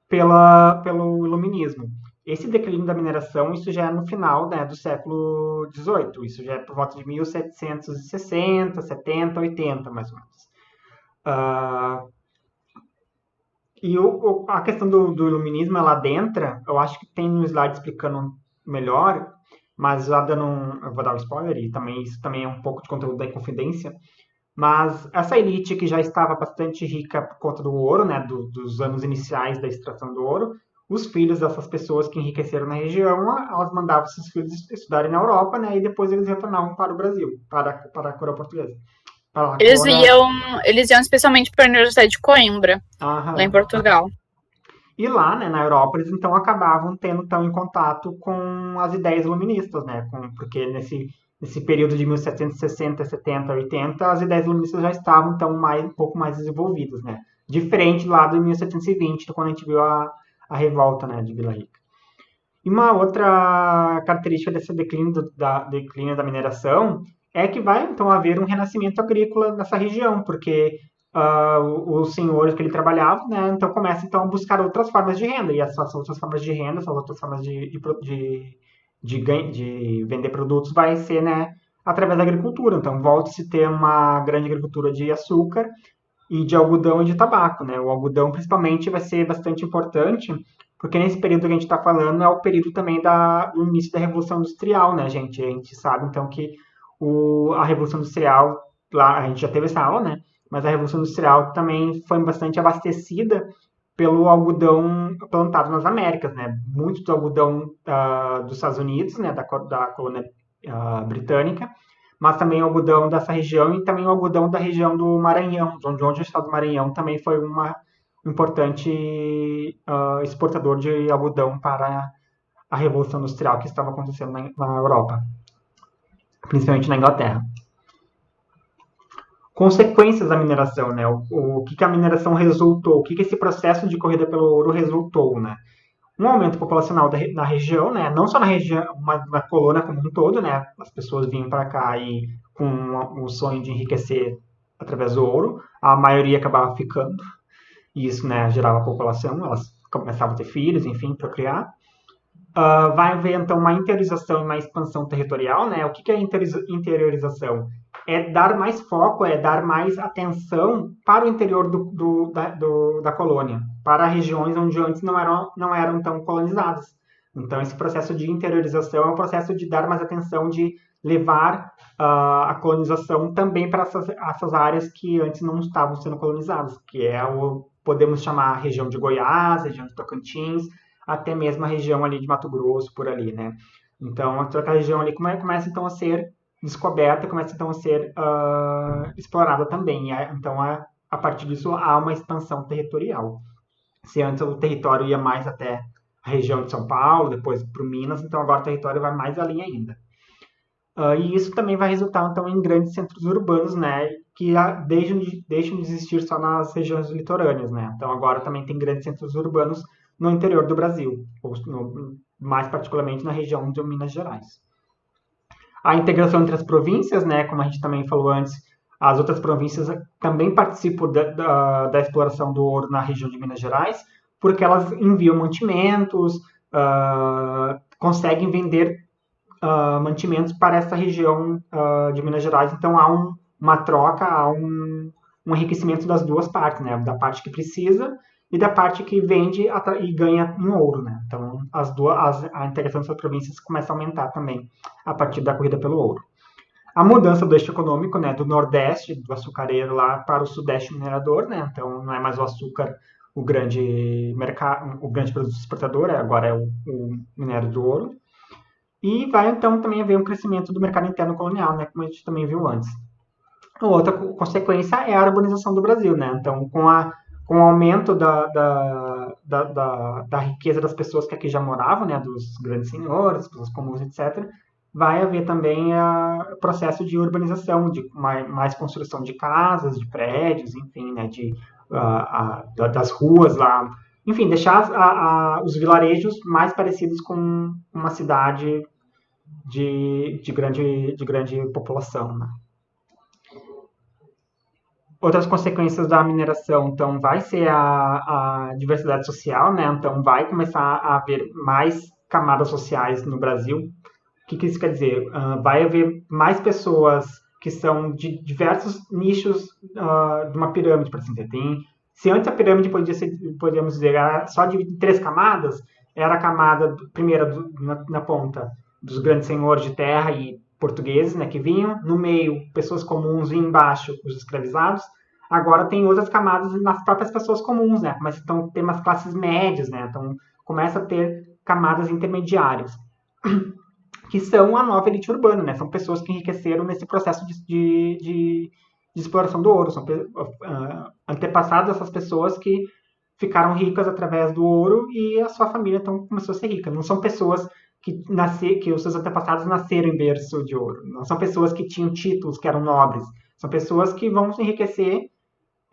pelo iluminismo. Esse declínio da mineração, isso já é no final, né, do século XVIII, isso já é por volta de 1760, 70, 80, mais ou menos. E a questão do iluminismo, ela adentra, eu acho que tem um slide explicando melhor, mas já eu vou dar um spoiler, e também isso também é um pouco de conteúdo da Inconfidência, mas essa elite que já estava bastante rica por conta do ouro, né, dos anos iniciais da extração do ouro, os filhos dessas pessoas que enriqueceram na região, elas mandavam seus filhos estudarem na Europa, né, e depois eles retornavam para o Brasil, para a coroa portuguesa. Eles iam especialmente para a Universidade de Coimbra, lá em Portugal. E lá, né, na Europa, eles então acabavam tendo tão em contato com as ideias iluministas, né, porque nesse período de 1760, 70, 80, as ideias iluministas já estavam então um pouco mais desenvolvidas, né, diferente lá de 1720, quando a gente viu a revolta, né, de Vila Rica. E uma outra característica desse declínio da mineração é que vai então haver um renascimento agrícola nessa região, porque os senhores que ele trabalhava, né, então começa então a buscar outras formas de renda, e essas outras formas de renda, essas outras formas de vender produtos vai ser, né, através da agricultura. Então volta-se a ter uma grande agricultura de açúcar e de algodão e de tabaco, né? O algodão principalmente vai ser bastante importante, porque nesse período que a gente está falando é o período também do início da Revolução Industrial, né, gente? A gente sabe então que a Revolução Industrial, lá a gente já teve essa aula, né? Mas a Revolução Industrial também foi bastante abastecida pelo algodão plantado nas Américas, né? Muito do algodão dos Estados Unidos, né? Da colônia britânica, mas também o algodão dessa região e também o algodão da região do Maranhão, onde o estado do Maranhão também foi um importante exportador de algodão para a Revolução Industrial que estava acontecendo na Europa, principalmente na Inglaterra. Consequências da mineração, né? O que a mineração resultou, o que esse processo de corrida pelo ouro resultou, né? Um aumento populacional na região, né? Não só na região, mas na colônia como um todo, né? As pessoas vinham para cá e com o sonho de enriquecer através do ouro, a maioria acabava ficando, e isso, né, gerava população, elas começavam a ter filhos, enfim, procriar. Vai haver, então, uma interiorização e uma expansão territorial, né? O que é interiorização? É dar mais foco, é dar mais atenção para o interior da colônia, para regiões onde antes não eram tão colonizadas. Então, esse processo de interiorização é um processo de dar mais atenção, de levar a colonização também para essas áreas que antes não estavam sendo colonizadas, que é podemos chamar a região de Goiás, região de Tocantins, até mesmo a região ali de Mato Grosso, por ali, né? Então, toda a região ali começa então a ser descoberta, começa então a ser explorada também. Então, a partir disso, há uma expansão territorial. Se antes o território ia mais até a região de São Paulo, depois para o Minas, então agora o território vai mais além ainda. E isso também vai resultar, então, em grandes centros urbanos, né, que deixam de existir só nas regiões litorâneas, né. Então, agora também tem grandes centros urbanos no interior do Brasil, ou mais particularmente na região de Minas Gerais. A integração entre as províncias, né, como a gente também falou antes, as outras províncias também participam da exploração do ouro na região de Minas Gerais, porque elas enviam mantimentos, conseguem vender mantimentos para essa região de Minas Gerais. Então, há uma troca, há um enriquecimento das duas partes, né? Da parte que precisa e da parte que vende e ganha em ouro, né? Então, a integração dessas províncias começa a aumentar também a partir da corrida pelo ouro. A mudança do eixo econômico, né, do nordeste, do açucareiro lá para o sudeste minerador, né? Então, não é mais o açúcar o grande produto exportador, agora é o minério do ouro. E vai, então, também haver um crescimento do mercado interno colonial, né, como a gente também viu antes. Outra consequência é a urbanização do Brasil, né? Então, com o aumento da riqueza das pessoas que aqui já moravam, né, dos grandes senhores, pessoas comuns, etc., vai haver também o processo de urbanização, de mais construção de casas, de prédios, enfim, né, das ruas lá. Enfim, deixar os vilarejos mais parecidos com uma cidade de grande população, né? Outras consequências da mineração, então, vai ser a diversidade social, né? Então, vai começar a haver mais camadas sociais no Brasil. O que isso quer dizer? Vai haver mais pessoas que são de diversos nichos de uma pirâmide, por assim dizer. Se antes a pirâmide podíamos dizer, era só dividida em 3 camadas, era a camada primeira na ponta dos grandes senhores de terra e portugueses, né, que vinham, no meio pessoas comuns e embaixo os escravizados. Agora tem outras camadas nas próprias pessoas comuns, né, mas então tem umas classes médias, né, então começa a ter camadas intermediárias, que são a nova elite urbana, né, são pessoas que enriqueceram nesse processo de exploração do ouro, são antepassados dessas pessoas que ficaram ricas através do ouro e a sua família então começou a ser rica. Não são pessoas que os seus antepassados nasceram em berço de ouro. Não são pessoas que tinham títulos, que eram nobres. São pessoas que vão se enriquecer,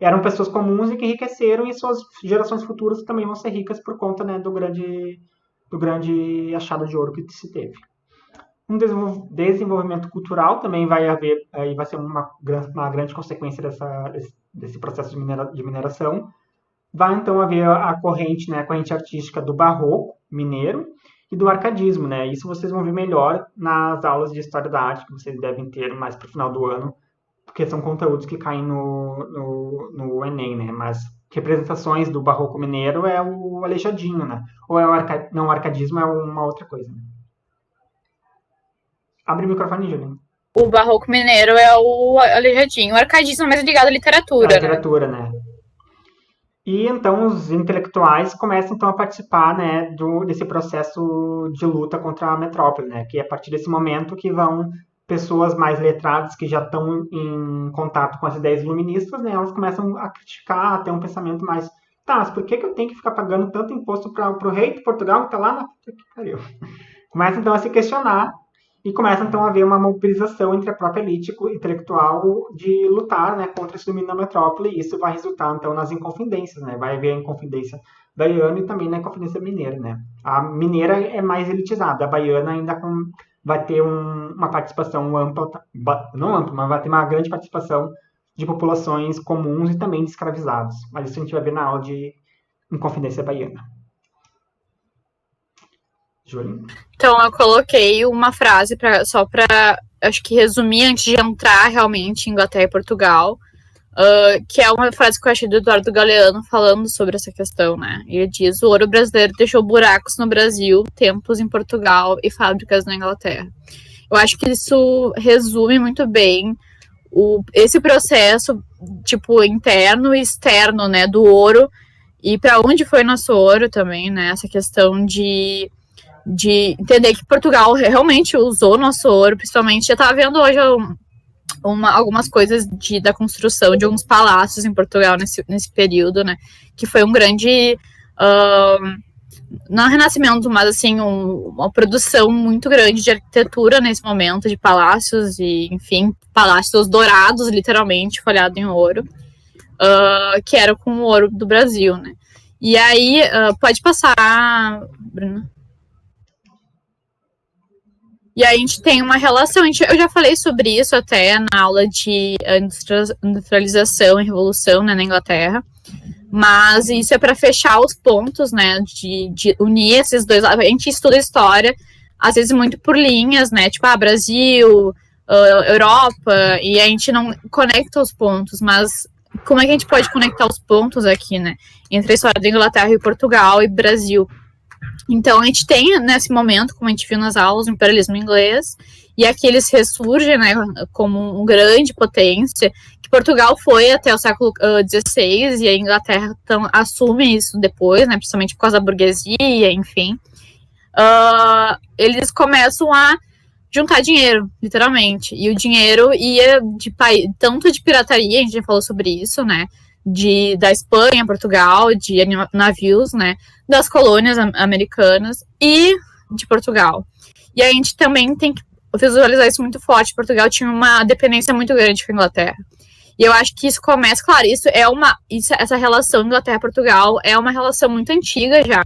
eram pessoas comuns e que enriqueceram e suas gerações futuras também vão ser ricas por conta, né, do grande achado de ouro que se teve. Um desenvolvimento cultural também vai haver, e vai ser uma grande consequência desse processo de mineração. Vai então haver a corrente artística do barroco mineiro e do arcadismo, né? Isso vocês vão ver melhor nas aulas de História da Arte, que vocês devem ter mais para o final do ano, porque são conteúdos que caem no Enem, né? Mas representações do barroco mineiro é o Aleijadinho, né? Ou é o arcadismo é uma outra coisa, né? Abre o microfone, Juliana. O barroco mineiro é o Aleijadinho. O arcadismo é mais ligado à literatura. Literatura, né? E então os intelectuais começam então a participar, né, desse processo de luta contra a metrópole, né, que é a partir desse momento que vão pessoas mais letradas que já estão em contato com as ideias iluministas, né, elas começam a criticar, a ter um pensamento mais, tá, mas por que eu tenho que ficar pagando tanto imposto para o rei de Portugal que está lá na puta que pariu? Começa então a se questionar e começa então a haver uma mobilização entre a própria elite intelectual de lutar, né, contra esse domínio da metrópole, e isso vai resultar então nas inconfidências, né, vai haver a inconfidência baiana e também na inconfidência mineira, né. A mineira é mais elitizada, a baiana ainda vai ter uma participação ampla, não ampla, mas vai ter uma grande participação de populações comuns e também de escravizados, mas isso a gente vai ver na aula de inconfidência baiana. Então, eu coloquei uma frase só para, acho que resumir antes de entrar realmente em Inglaterra e Portugal, que é uma frase que eu achei do Eduardo Galeano falando sobre essa questão, né? Ele diz: o ouro brasileiro deixou buracos no Brasil, templos em Portugal e fábricas na Inglaterra. Eu acho que isso resume muito bem esse processo, tipo, interno e externo, né, do ouro, e para onde foi nosso ouro também, né? Essa questão de entender que Portugal realmente usou nosso ouro, principalmente. Já estava vendo hoje algumas coisas da construção de alguns palácios em Portugal nesse período, né, que foi um grande não renascimento, mas assim, uma produção muito grande de arquitetura nesse momento, de palácios e, enfim, palácios dourados, literalmente, folhado em ouro, que era com o ouro do Brasil, né? E aí, pode passar, Bruna. E aí a gente tem uma relação, eu já falei sobre isso até na aula de industrialização e revolução, né, na Inglaterra, mas isso é para fechar os pontos, né, de unir esses dois lados. A gente estuda história, às vezes muito por linhas, né, tipo, Brasil, Europa, e a gente não conecta os pontos, mas como é que a gente pode conectar os pontos aqui, né, entre a história da Inglaterra e Portugal e Brasil? Então, a gente tem, nesse momento, como a gente viu nas aulas, o imperialismo inglês, e aqui eles ressurgem, né, como uma grande potência, que Portugal foi até o século XVI, e a Inglaterra assume isso depois, né, principalmente por causa da burguesia, enfim. Eles começam a juntar dinheiro, literalmente, e o dinheiro ia tanto de pirataria, a gente já falou sobre isso, né, da Espanha, Portugal, de navios, né, das colônias americanas e de Portugal. E a gente também tem que visualizar isso muito forte. Portugal tinha uma dependência muito grande com a Inglaterra. E eu acho que isso começa, claro, essa relação Inglaterra-Portugal é uma relação muito antiga já,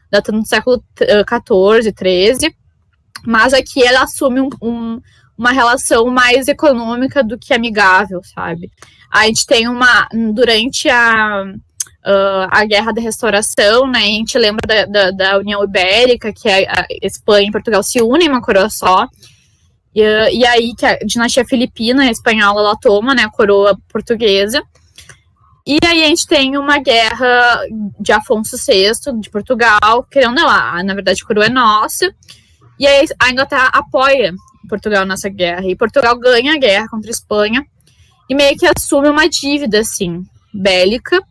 datando do século XIV, XIII, mas aqui ela assume uma relação mais econômica do que amigável, sabe? A gente tem durante a Guerra da Restauração, né, a gente lembra da União Ibérica, que a Espanha e Portugal se unem em uma coroa só, e aí que a dinastia filipina, a espanhola, ela toma, né, a coroa portuguesa, e aí a gente tem uma guerra de Afonso VI, de Portugal, querendo ou não, na verdade a coroa é nossa, e aí a Inglaterra apoia Portugal nessa guerra, e Portugal ganha a guerra contra a Espanha, e meio que assume uma dívida, assim, bélica,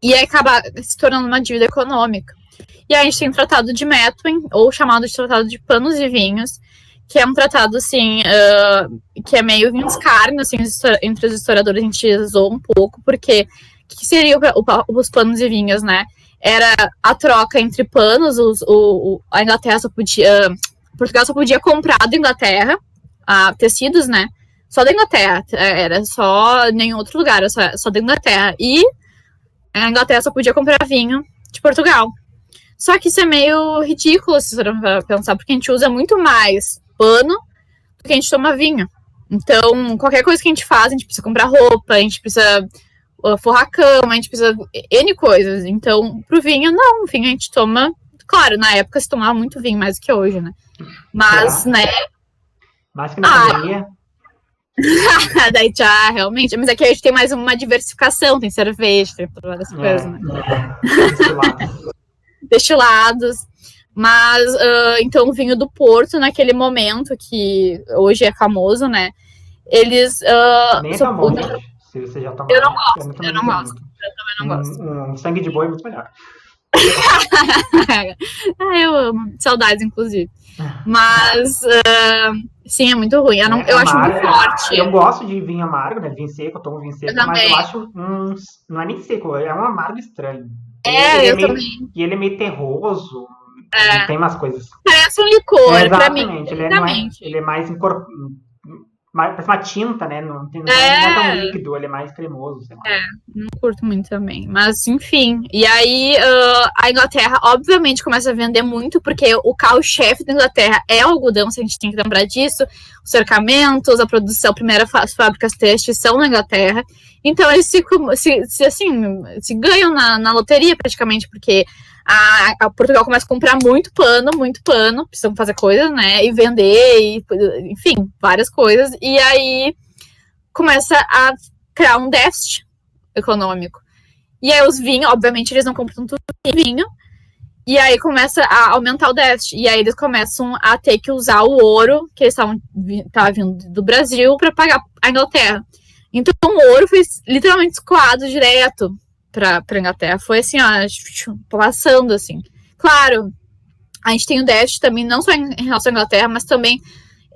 e aí acaba se tornando uma dívida econômica. E aí a gente tem o Tratado de Methuen, ou chamado de Tratado de Panos e Vinhos, que é um tratado, assim, que é meio um escárnio, assim, entre os historiadores, a gente zoou um pouco, porque o que seria os panos e vinhos, né? Era a troca entre panos, a Inglaterra Portugal só podia comprar da Inglaterra tecidos, né? Só da Inglaterra, era só nenhum outro lugar, era só da Inglaterra. E a Inglaterra só podia comprar vinho de Portugal. Só que isso é meio ridículo, se você for pensar, porque a gente usa muito mais pano do que a gente toma vinho. Então, qualquer coisa que a gente faz, a gente precisa comprar roupa, a gente precisa forrar a cama, a gente precisa N coisas. Então, pro vinho, não, o vinho a gente toma... Claro, na época se tomava muito vinho, mais do que hoje, né? Mas, né... Mais que na pandemia... Daí já, realmente. Mas aqui a gente tem mais uma diversificação, tem cerveja, tem várias coisas, né? Destilados. Mas, então, o vinho do Porto, naquele momento, que hoje é famoso, né? Eles... Nem é famoso, se você já tomou. Eu não gosto, eu não gosto. Eu também não gosto. Um sangue de boi é muito melhor. Eu amo. Saudades, inclusive. Mas, sim, é muito ruim. Eu acho muito forte. Eu gosto de vinho amargo, né? Vinho seco, eu tomo vinho seco, mas eu acho não é nem seco, é um amargo estranho. Eu também. E ele é meio terroso. Tem umas coisas. Parece um licor, exatamente. Pra mim. Ele é mais parece uma tinta, né? Não é tão líquido, ele é mais cremoso, sei lá. Não curto muito também. Mas, enfim. E aí, a Inglaterra, obviamente, começa a vender muito, porque o carro-chefe da Inglaterra é o algodão, se a gente tem que lembrar disso. Os cercamentos, a produção, as fábricas têxteis são na Inglaterra. Então, eles se ganham na loteria, praticamente, porque a Portugal começa a comprar muito pano, precisam fazer coisas, né, e vender, enfim, várias coisas, e aí começa a criar um déficit econômico. E aí os vinhos, obviamente, eles não compram tanto vinho, e aí começa a aumentar o déficit, e aí eles começam a ter que usar o ouro, que eles estavam vindo do Brasil, para pagar a Inglaterra. Então o ouro foi literalmente escoado direto pra Inglaterra. Foi assim, passando assim. Claro, a gente tem o déficit também, não só em relação à Inglaterra, mas também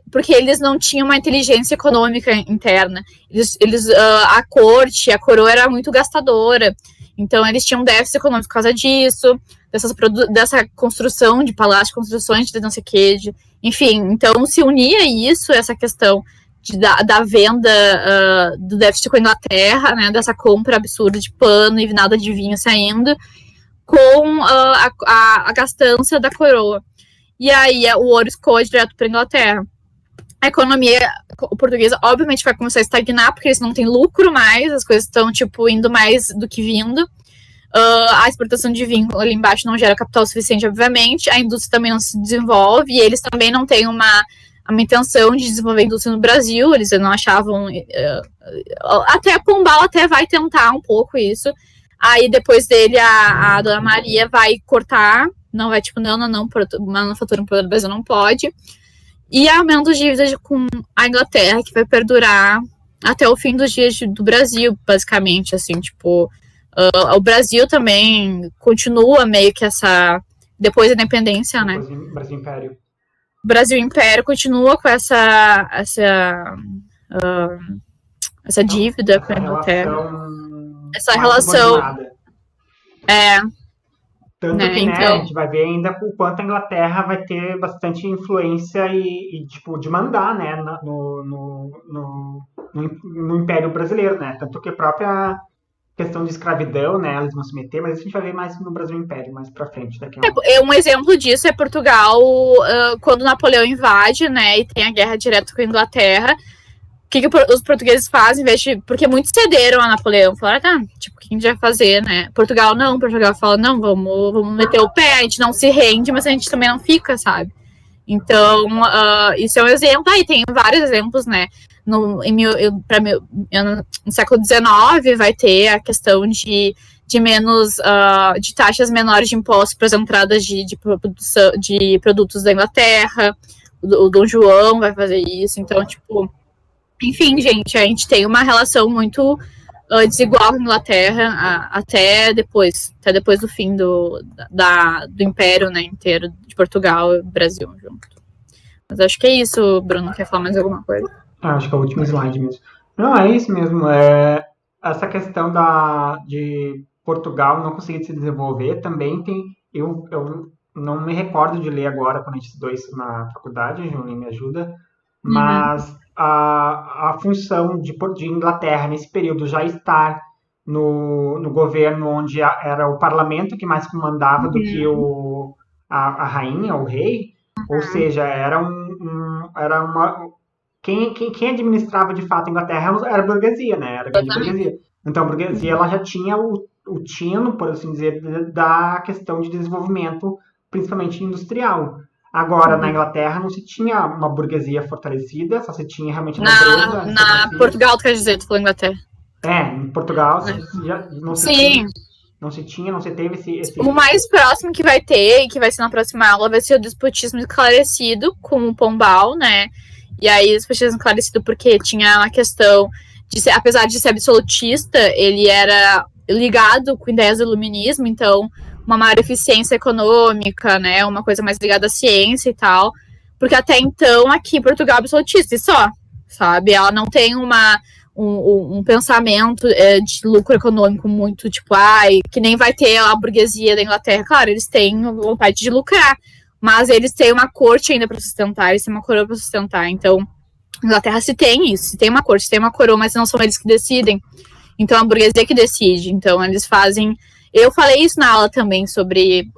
porque eles não tinham uma inteligência econômica interna. A corte, a coroa era muito gastadora. Então, eles tinham déficit econômico por causa disso, dessa construção de palácios, construções de não sei o que, enfim. Então, se unia isso, essa questão da venda do déficit com a Inglaterra, né, dessa compra absurda de pano e nada de vinho saindo, com a gastança da coroa. E aí o ouro escoa direto para a Inglaterra. A economia portuguesa, obviamente, vai começar a estagnar, porque eles não têm lucro mais, as coisas estão, tipo, indo mais do que vindo. A exportação de vinho ali embaixo não gera capital suficiente, obviamente. A indústria também não se desenvolve, e eles também não têm uma intenção de desenvolver a indústria no Brasil, eles não achavam... até Pombal até vai tentar um pouco isso. Aí, depois dele, a Dona Maria vai cortar, não vai, tipo, não, manufatura no Brasil não pode. E aumento de dívidas com a Inglaterra, que vai perdurar até o fim dos dias do Brasil, basicamente, assim, tipo... o Brasil também continua meio que essa... Depois da independência, né? Brasil Império. O Brasil Império continua com essa dívida com a Inglaterra. Essa relação... Tanto que, né, então... a gente vai ver ainda o quanto a Inglaterra vai ter bastante influência e tipo, de mandar, né, no Império Brasileiro, né? Tanto que a própria questão de escravidão, né, eles vão se meter, mas isso a gente vai ver mais no Brasil Império, mais pra frente. Um exemplo disso é Portugal, quando Napoleão invade, né, e tem a guerra direta com a Inglaterra. O que os portugueses fazem, em vez de... Porque muitos cederam a Napoleão. Falaram, tipo, o que a gente vai fazer, né? Portugal não. Portugal fala, não, vamos meter o pé. A gente não se rende, mas a gente também não fica, sabe? Então, isso é um exemplo. Aí tem vários exemplos, né? No século XIX vai ter a questão de menos... de taxas menores de impostos para as entradas de produtos da Inglaterra. O Dom João vai fazer isso. Então, tipo... Enfim, gente, a gente tem uma relação muito desigual com a Inglaterra até depois do fim do Império, né, inteiro, de Portugal e Brasil junto. Mas acho que é isso, Bruno. Quer falar mais alguma coisa? Acho que é o último slide mesmo. Não, é isso mesmo. Essa questão de Portugal não conseguir se desenvolver também tem... Eu não me recordo de ler agora, quando a gente estudou isso na faculdade, a Julie me ajuda, mas... A função de Inglaterra nesse período já estar no governo onde era o parlamento que mais comandava do que a rainha, o rei, ou seja, quem administrava de fato a Inglaterra era a burguesia, né? Era a grande burguesia. Então a burguesia ela já tinha o tino, por assim dizer, da questão de desenvolvimento, principalmente industrial. Agora, na Inglaterra, não se tinha uma burguesia fortalecida, só se tinha realmente uma nobreza. Na Portugal, tu quer dizer, tu falou Inglaterra. Em Portugal não se teve esse... O mais próximo que vai ter, e que vai ser na próxima aula, vai ser o despotismo esclarecido com o Pombal, né? E aí, o despotismo esclarecido porque tinha uma questão de apesar de ser absolutista, ele era ligado com ideias do iluminismo, então uma maior eficiência econômica, né, uma coisa mais ligada à ciência e tal, porque até então aqui em Portugal é absolutista e só, sabe, ela não tem um pensamento de lucro econômico muito, tipo, que nem vai ter a burguesia da Inglaterra, claro, eles têm vontade de lucrar, mas eles têm uma corte ainda para sustentar, eles têm uma coroa para sustentar, então a Inglaterra se tem isso, se tem uma corte, se tem uma coroa, mas não são eles que decidem, então a burguesia que decide, então eles fazem... Eu falei isso na aula também sobre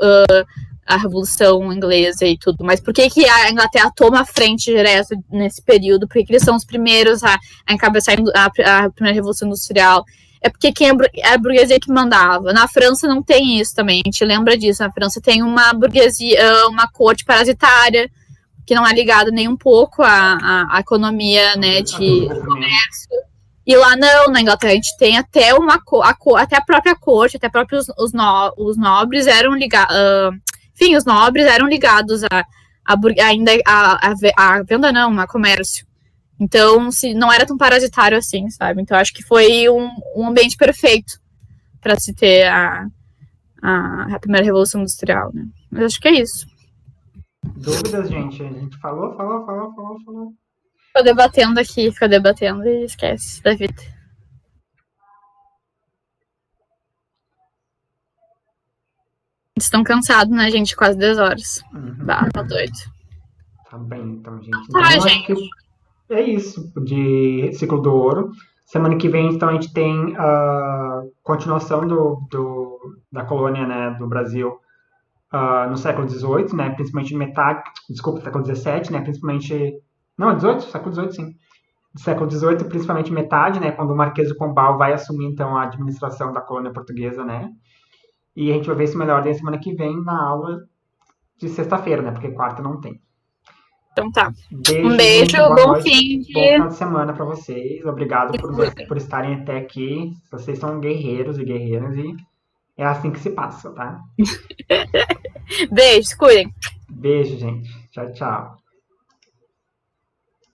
a Revolução Inglesa e tudo, mas por que a Inglaterra toma a frente direto nesse período? Por que eles são os primeiros a encabeçar a primeira Revolução Industrial? É porque é a burguesia que mandava. Na França não tem isso também, a gente lembra disso. Na França tem uma burguesia, uma corte parasitária, que não é ligada nem um pouco à economia, né, de comércio. E lá não, na Inglaterra a gente tem até até a própria corte, até próprios os nobres eram ligados, enfim, os nobres eram ligados a venda não, a comércio. Então, não era tão parasitário assim, sabe? Então, acho que foi um ambiente perfeito para se ter a primeira Revolução Industrial, né? Mas acho que é isso. Dúvidas, gente? A gente falou. Fica debatendo e esquece da vida. estão cansados, né, gente? Quase 10 horas. Tá doido. Tá bem, então, gente. Então, Então, gente. acho que é isso de Ciclo do Ouro. Semana que vem, então, a gente tem a continuação da colônia, né, do Brasil no século XVIII, né, principalmente metade, desculpa, século XVII, né, principalmente, não, XVIII, século XVIII, sim, século XVIII, principalmente metade, né, quando o Marquês de Pombal vai assumir, então, a administração da colônia portuguesa, né, e a gente vai ver isso melhor na semana que vem na aula de sexta-feira, né, porque quarta não tem. Então tá. Um beijo, bom noite, fim bom final de semana para vocês. Obrigado por estarem até aqui. Vocês são guerreiros e guerreiras e é assim que se passa, tá? Beijo, cuidem. Beijo, gente. Tchau, tchau.